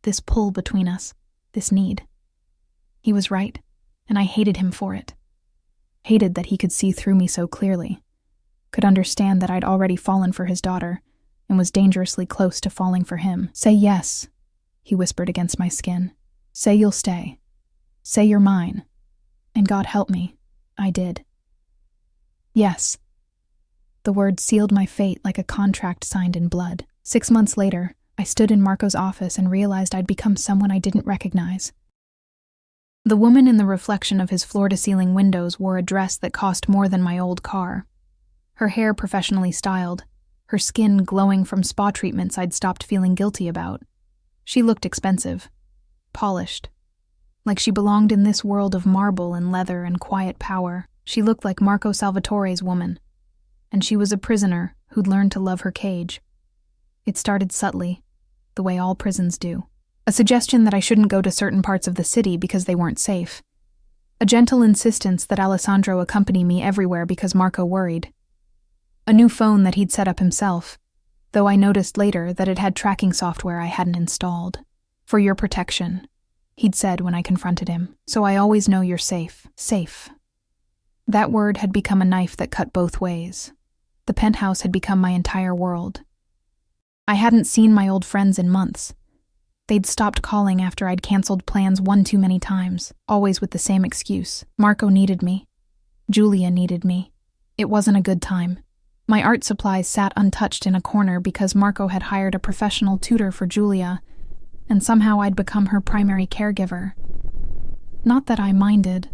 this pull between us, this need." He was right, and I hated him for it. Hated that he could see through me so clearly, could understand that I'd already fallen for his daughter, and was dangerously close to falling for him. "Say yes," he whispered against my skin. Say you'll stay. Say you're mine. And God help me, I did. Yes. The word sealed my fate like a contract signed in blood. 6 months later, I stood in Marco's office and realized I'd become someone I didn't recognize. The woman in the reflection of his floor-to-ceiling windows wore a dress that cost more than my old car. Her hair professionally styled, her skin glowing from spa treatments I'd stopped feeling guilty about. She looked expensive, polished, like she belonged in this world of marble and leather and quiet power. She looked like Marco Salvatore's woman, and she was a prisoner who'd learned to love her cage. It started subtly, the way all prisons do. A suggestion that I shouldn't go to certain parts of the city because they weren't safe. A gentle insistence that Alessandro accompany me everywhere because Marco worried. A new phone that he'd set up himself, though I noticed later that it had tracking software I hadn't installed. For your protection, he'd said when I confronted him, so I always know you're safe. Safe. That word had become a knife that cut both ways. The penthouse had become my entire world. I hadn't seen my old friends in months. They'd stopped calling after I'd canceled plans one too many times, always with the same excuse. Marco needed me. Julia needed me. It wasn't a good time. My art supplies sat untouched in a corner because Marco had hired a professional tutor for Julia, and somehow I'd become her primary caregiver. Not that I minded.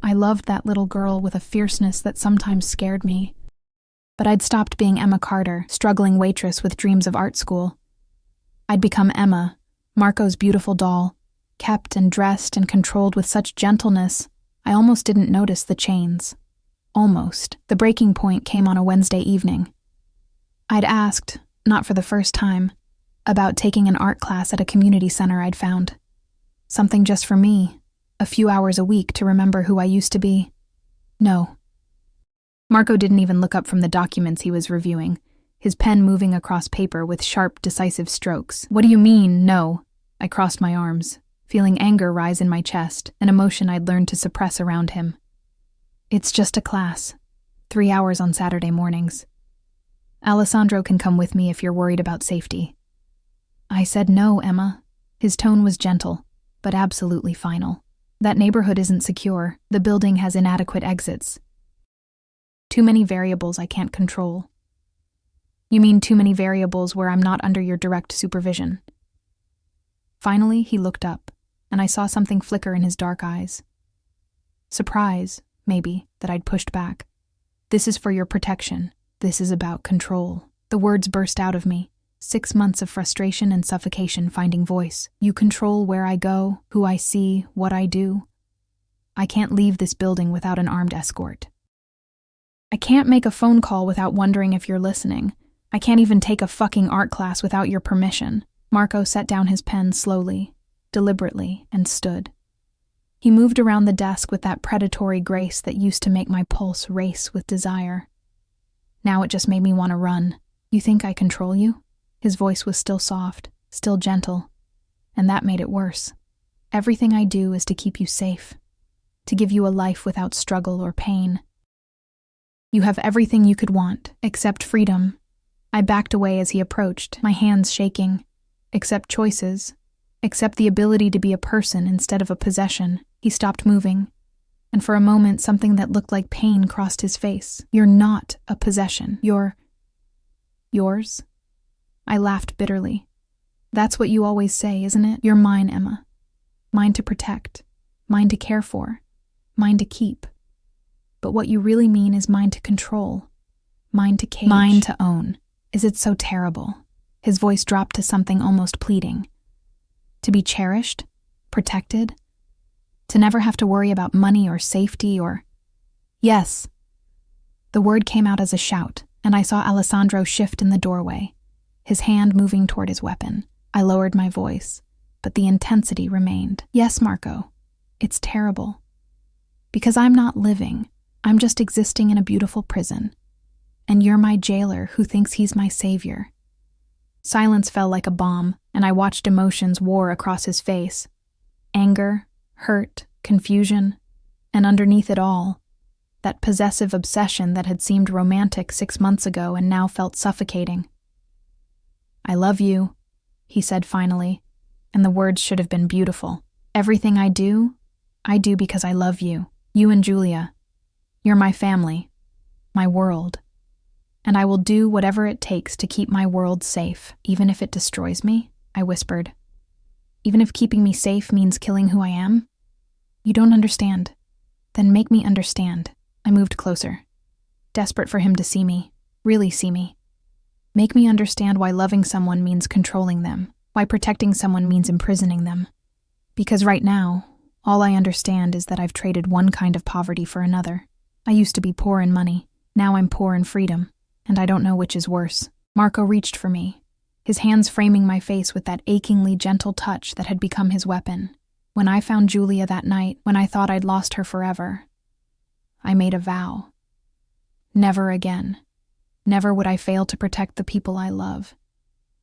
I loved that little girl with a fierceness that sometimes scared me. But I'd stopped being Emma Carter, struggling waitress with dreams of art school. I'd become Emma, Marco's beautiful doll, kept and dressed and controlled with such gentleness, I almost didn't notice the chains. Almost. The breaking point came on a Wednesday evening. I'd asked, not for the first time, about taking an art class at a community center I'd found. Something just for me, a few hours a week to remember who I used to be. No. Marco didn't even look up from the documents he was reviewing, his pen moving across paper with sharp, decisive strokes. What do you mean, no? I crossed my arms, feeling anger rise in my chest, an emotion I'd learned to suppress around him. It's just a class. 3 hours on Saturday mornings. Alessandro can come with me if you're worried about safety. I said no, Emma. His tone was gentle, but absolutely final. That neighborhood isn't secure. The building has inadequate exits. Too many variables I can't control. You mean too many variables where I'm not under your direct supervision? Finally, he looked up, and I saw something flicker in his dark eyes. Surprise, maybe, that I'd pushed back. This is for your protection. This is about control. The words burst out of me. 6 months of frustration and suffocation finding voice. You control where I go, who I see, what I do. I can't leave this building without an armed escort. I can't make a phone call without wondering if you're listening. I can't even take a fucking art class without your permission. Marco set down his pen slowly, deliberately, and stood. He moved around the desk with that predatory grace that used to make my pulse race with desire. Now it just made me want to run. You think I control you? His voice was still soft, still gentle, and that made it worse. Everything I do is to keep you safe, to give you a life without struggle or pain. You have everything you could want, except freedom. I backed away as he approached, my hands shaking. Except choices, except the ability to be a person instead of a possession. He stopped moving, and for a moment something that looked like pain crossed his face. You're not a possession. You're yours? I laughed bitterly. That's what you always say, isn't it? You're mine, Emma. Mine to protect, mine to care for, mine to keep. But what you really mean is mine to control, mine to cage, mine to own. Is it so terrible? His voice dropped to something almost pleading. To be cherished, protected, to never have to worry about money or safety or... Yes. The word came out as a shout, and I saw Alessandro shift in the doorway, his hand moving toward his weapon. I lowered my voice, but the intensity remained. Yes, Marco, it's terrible. Because I'm not living, I'm just existing in a beautiful prison. And you're my jailer who thinks he's my savior. Silence fell like a bomb, and I watched emotions war across his face. Anger, hurt, confusion, and underneath it all, that possessive obsession that had seemed romantic 6 months ago and now felt suffocating. I love you, he said finally, and the words should have been beautiful. Everything I do because I love you. You and Julia. You're my family, my world. And I will do whatever it takes to keep my world safe, even if it destroys me, I whispered. Even if keeping me safe means killing who I am? You don't understand. Then make me understand. I moved closer, desperate for him to see me, really see me. Make me understand why loving someone means controlling them, why protecting someone means imprisoning them. Because right now, all I understand is that I've traded one kind of poverty for another. I used to be poor in money. Now I'm poor in freedom, and I don't know which is worse. Marco reached for me, his hands framing my face with that achingly gentle touch that had become his weapon. When I found Julia that night, when I thought I'd lost her forever, I made a vow. Never again. Never would I fail to protect the people I love.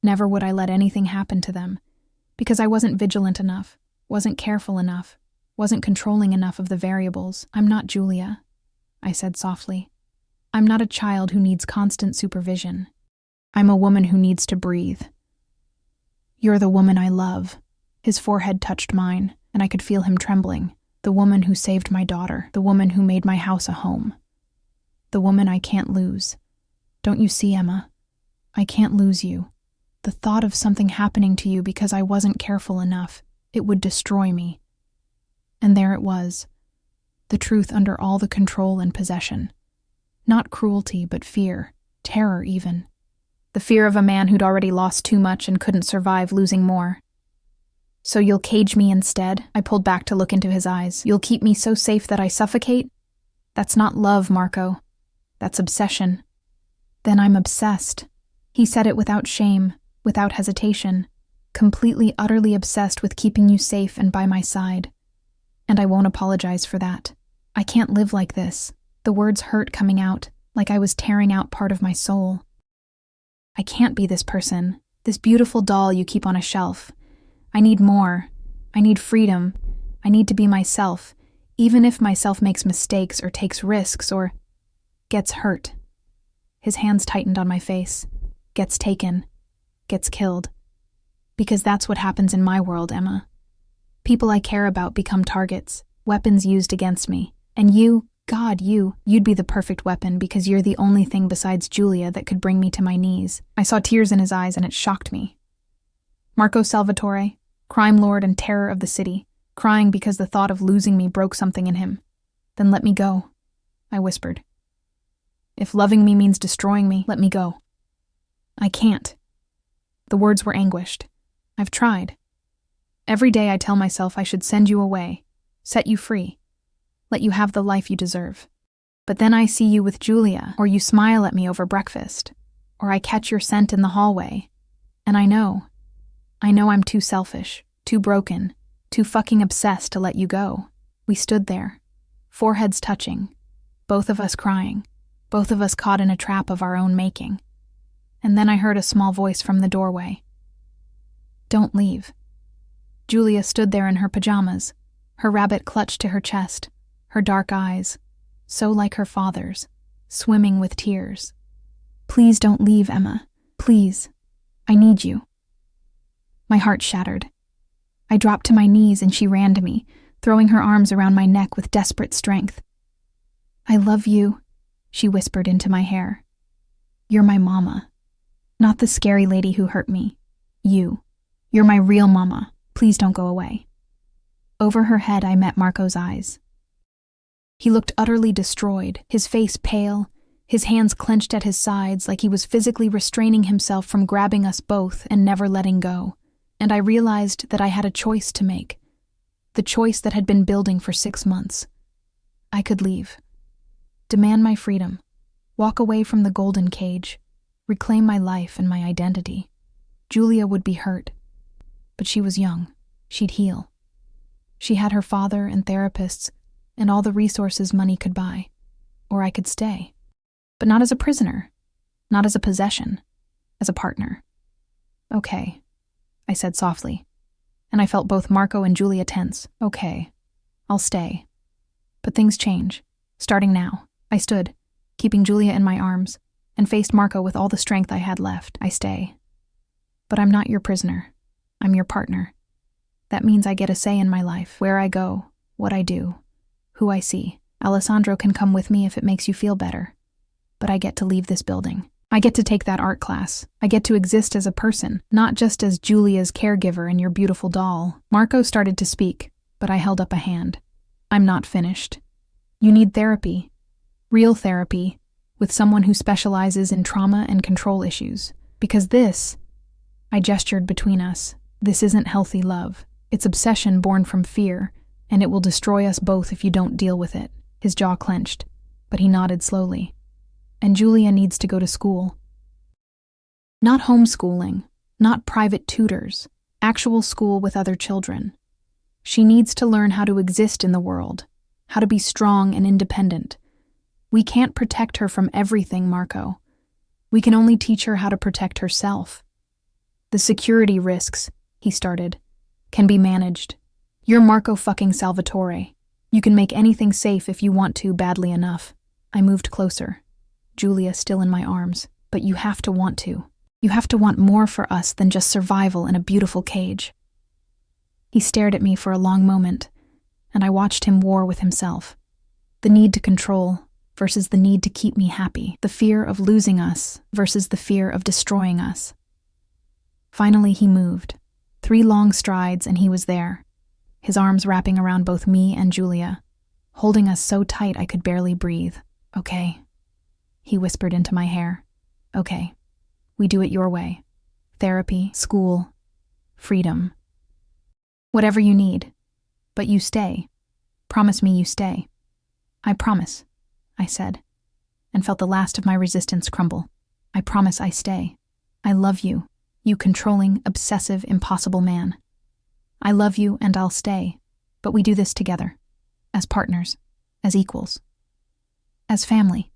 Never would I let anything happen to them, because I wasn't vigilant enough, wasn't careful enough, wasn't controlling enough of the variables. I'm not Julia, I said softly. I'm not a child who needs constant supervision. I'm a woman who needs to breathe. You're the woman I love. His forehead touched mine, and I could feel him trembling. The woman who saved my daughter, the woman who made my house a home. The woman I can't lose. Don't you see, Emma? I can't lose you. The thought of something happening to you because I wasn't careful enough, it would destroy me. And there it was, the truth under all the control and possession. Not cruelty, but fear, terror even. The fear of a man who'd already lost too much and couldn't survive losing more. So you'll cage me instead? I pulled back to look into his eyes. You'll keep me so safe that I suffocate? That's not love, Marco. That's obsession. Then I'm obsessed. He said it without shame, without hesitation, completely, utterly obsessed with keeping you safe and by my side. And I won't apologize for that. I can't live like this. The words hurt coming out, like I was tearing out part of my soul. I can't be this person, this beautiful doll you keep on a shelf. I need more. I need freedom. I need to be myself, even if myself makes mistakes or takes risks or gets hurt. His hands tightened on my face. Gets taken. Gets killed. Because that's what happens in my world, Emma. People I care about become targets, weapons used against me. And you, God, you'd be the perfect weapon because you're the only thing besides Julia that could bring me to my knees. I saw tears in his eyes and it shocked me. Marco Salvatore, crime lord and terror of the city, crying because the thought of losing me broke something in him. Then let me go, I whispered. If loving me means destroying me, let me go. I can't. The words were anguished. I've tried. Every day I tell myself I should send you away, set you free, let you have the life you deserve. But then I see you with Julia, or you smile at me over breakfast, or I catch your scent in the hallway, and I know I'm too selfish, too broken, too fucking obsessed to let you go. We stood there, foreheads touching, both of us crying, both of us caught in a trap of our own making. And then I heard a small voice from the doorway. Don't leave. Julia stood there in her pajamas, her rabbit clutched to her chest, her dark eyes, so like her father's, swimming with tears. Please don't leave, Emma. Please. I need you. My heart shattered. I dropped to my knees and she ran to me, throwing her arms around my neck with desperate strength. I love you, she whispered into my hair. You're my mama. Not the scary lady who hurt me. You. You're my real mama. Please don't go away. Over her head, I met Marco's eyes. He looked utterly destroyed, his face pale, his hands clenched at his sides like he was physically restraining himself from grabbing us both and never letting go. And I realized that I had a choice to make. The choice that had been building for 6 months. I could leave. Demand my freedom. Walk away from the golden cage. Reclaim my life and my identity. Julia would be hurt. But she was young. She'd heal. She had her father and therapists and all the resources money could buy. Or I could stay. But not as a prisoner. Not as a possession. As a partner. Okay, I said softly. And I felt both Marco and Julia tense. Okay, I'll stay. But things change. Starting now. I stood, keeping Julia in my arms, and faced Marco with all the strength I had left. I stay. But I'm not your prisoner. I'm your partner. That means I get a say in my life, where I go, what I do, who I see. Alessandro can come with me if it makes you feel better. But I get to leave this building. I get to take that art class. I get to exist as a person, not just as Julia's caregiver and your beautiful doll. Marco started to speak, but I held up a hand. I'm not finished. You need therapy. Real therapy, with someone who specializes in trauma and control issues. Because this, I gestured between us, this isn't healthy love. It's obsession born from fear, and it will destroy us both if you don't deal with it. His jaw clenched, but he nodded slowly. And Julia needs to go to school. Not homeschooling, not private tutors, actual school with other children. She needs to learn how to exist in the world, how to be strong and independent. We can't protect her from everything, Marco. We can only teach her how to protect herself. The security risks, he started, can be managed. You're Marco fucking Salvatore. You can make anything safe if you want to badly enough. I moved closer, Julia still in my arms. But you have to want to. You have to want more for us than just survival in a beautiful cage. He stared at me for a long moment, and I watched him war with himself. The need to control versus the need to keep me happy. The fear of losing us versus the fear of destroying us. Finally, he moved. 3 long strides, and he was there, his arms wrapping around both me and Julia, holding us so tight I could barely breathe. Okay, he whispered into my hair. Okay, we do it your way. Therapy, school, freedom. Whatever you need. But you stay. Promise me you stay. I promise, I said, and felt the last of my resistance crumble. I promise I stay. I love you, you controlling, obsessive, impossible man. I love you and I'll stay, but we do this together. As partners, as equals. As family,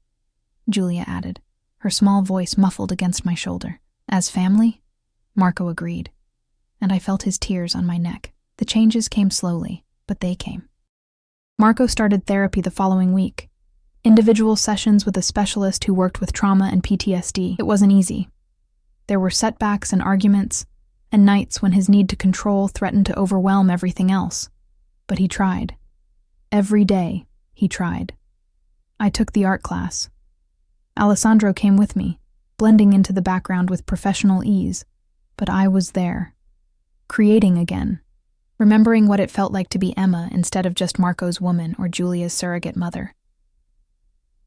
Julia added, her small voice muffled against my shoulder. As family? Marco agreed, and I felt his tears on my neck. The changes came slowly, but they came. Marco started therapy the following week. Individual sessions with a specialist who worked with trauma and PTSD. It wasn't easy. There were setbacks and arguments, and nights when his need to control threatened to overwhelm everything else. But he tried. Every day, he tried. I took the art class. Alessandro came with me, blending into the background with professional ease, but I was there, creating again, remembering what it felt like to be Emma instead of just Marco's woman or Julia's surrogate mother.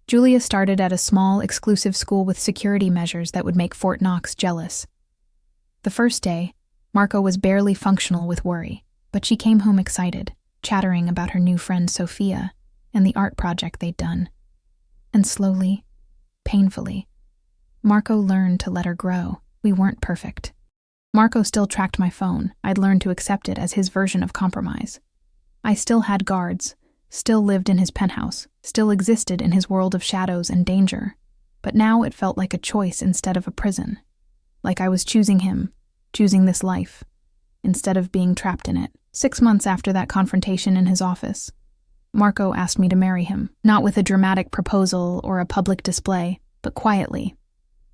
Julia started at a small, exclusive school with security measures that would make Fort Knox jealous. The first day, Marco was barely functional with worry, but she came home excited, chattering about her new friend Sophia and the art project they'd done. And slowly, painfully, Marco learned to let her grow. We weren't perfect. Marco still tracked my phone. I'd learned to accept it as his version of compromise. I still had guards, still lived in his penthouse, still existed in his world of shadows and danger. But now it felt like a choice instead of a prison. Like I was choosing him, choosing this life, instead of being trapped in it. 6 months after that confrontation in his office, Marco asked me to marry him, not with a dramatic proposal or a public display, but quietly.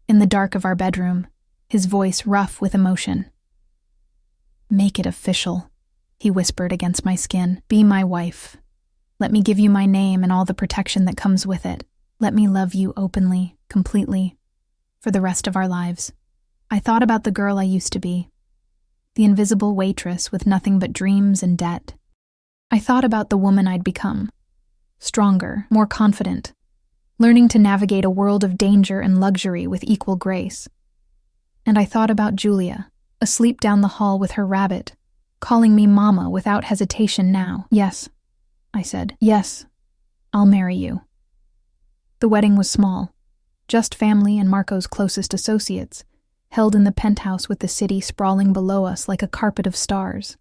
In the dark of our bedroom, his voice rough with emotion. Make it official, he whispered against my skin. Be my wife. Let me give you my name and all the protection that comes with it. Let me love you openly, completely, for the rest of our lives. I thought about the girl I used to be, the invisible waitress with nothing but dreams and debt. I thought about the woman I'd become, stronger, more confident, learning to navigate a world of danger and luxury with equal grace. And I thought about Julia, asleep down the hall with her rabbit, calling me Mama without hesitation now. Yes, I said. Yes, I'll marry you. The wedding was small, just family and Marco's closest associates, held in the penthouse with the city sprawling below us like a carpet of stars.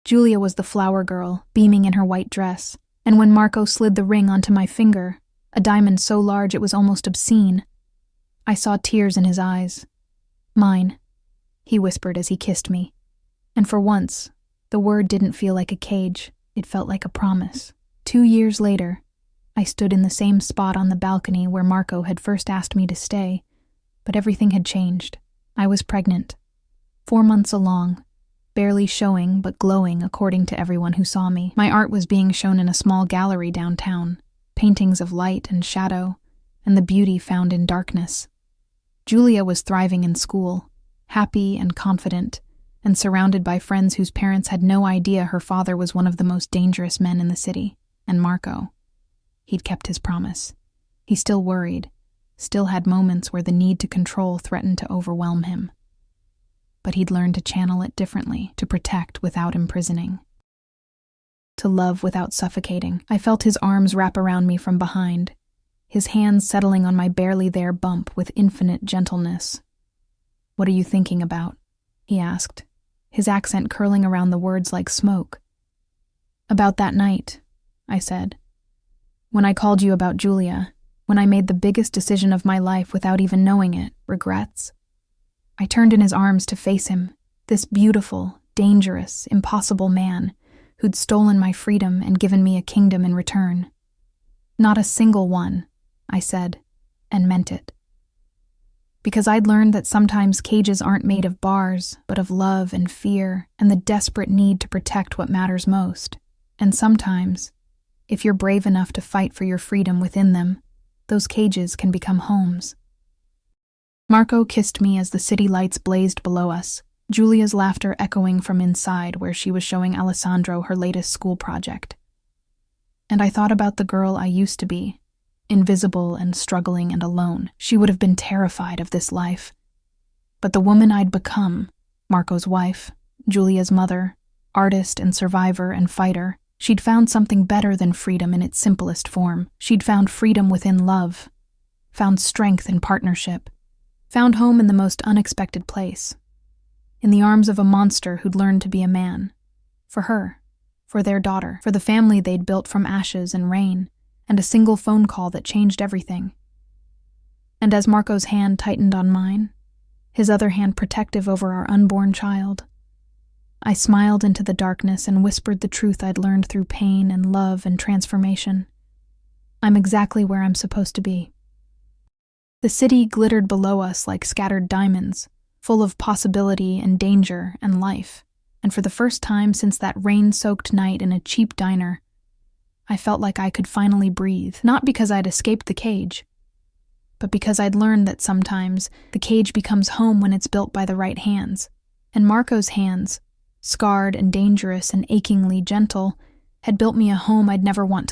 Julia was the flower girl, beaming in her white dress, and when Marco slid the ring onto my finger, a diamond so large it was almost obscene, I saw tears in his eyes. Mine, he whispered as he kissed me, and for once, the word didn't feel like a cage, it felt like a promise. 2 years later, I stood in the same spot on the balcony where Marco had first asked me to stay, but everything had changed. I was pregnant, 4 months along, barely showing but glowing according to everyone who saw me. My art was being shown in a small gallery downtown, paintings of light and shadow, and the beauty found in darkness. Julia was thriving in school, happy and confident, and surrounded by friends whose parents had no idea her father was one of the most dangerous men in the city. And Marco, he'd kept his promise. He still worried, still had moments where the need to control threatened to overwhelm him. But he'd learned to channel it differently, to protect without imprisoning, to love without suffocating. I felt his arms wrap around me from behind, his hands settling on my barely there bump with infinite gentleness. "What are you thinking about?" he asked, his accent curling around the words like smoke. "About that night," I said. "When I called you about Julia, when I made the biggest decision of my life without even knowing it, regrets." I turned in his arms to face him, this beautiful, dangerous, impossible man who'd stolen my freedom and given me a kingdom in return. "Not a single one," I said, and meant it. Because I'd learned that sometimes cages aren't made of bars, but of love and fear and the desperate need to protect what matters most. And sometimes, if you're brave enough to fight for your freedom within them, those cages can become homes. Marco kissed me as the city lights blazed below us, Julia's laughter echoing from inside where she was showing Alessandro her latest school project. And I thought about the girl I used to be, invisible and struggling and alone. She would have been terrified of this life. But the woman I'd become, Marco's wife, Julia's mother, artist and survivor and fighter, she'd found something better than freedom in its simplest form. She'd found freedom within love, found strength in partnership, found home in the most unexpected place, in the arms of a monster who'd learned to be a man. For her, for their daughter, for the family they'd built from ashes and rain, and a single phone call that changed everything. And as Marco's hand tightened on mine, his other hand protective over our unborn child, I smiled into the darkness and whispered the truth I'd learned through pain and love and transformation. I'm exactly where I'm supposed to be. The city glittered below us like scattered diamonds, full of possibility and danger and life, and for the first time since that rain-soaked night in a cheap diner, I felt like I could finally breathe, not because I'd escaped the cage, but because I'd learned that sometimes the cage becomes home when it's built by the right hands, and Marco's hands, scarred and dangerous and achingly gentle, had built me a home I'd never want to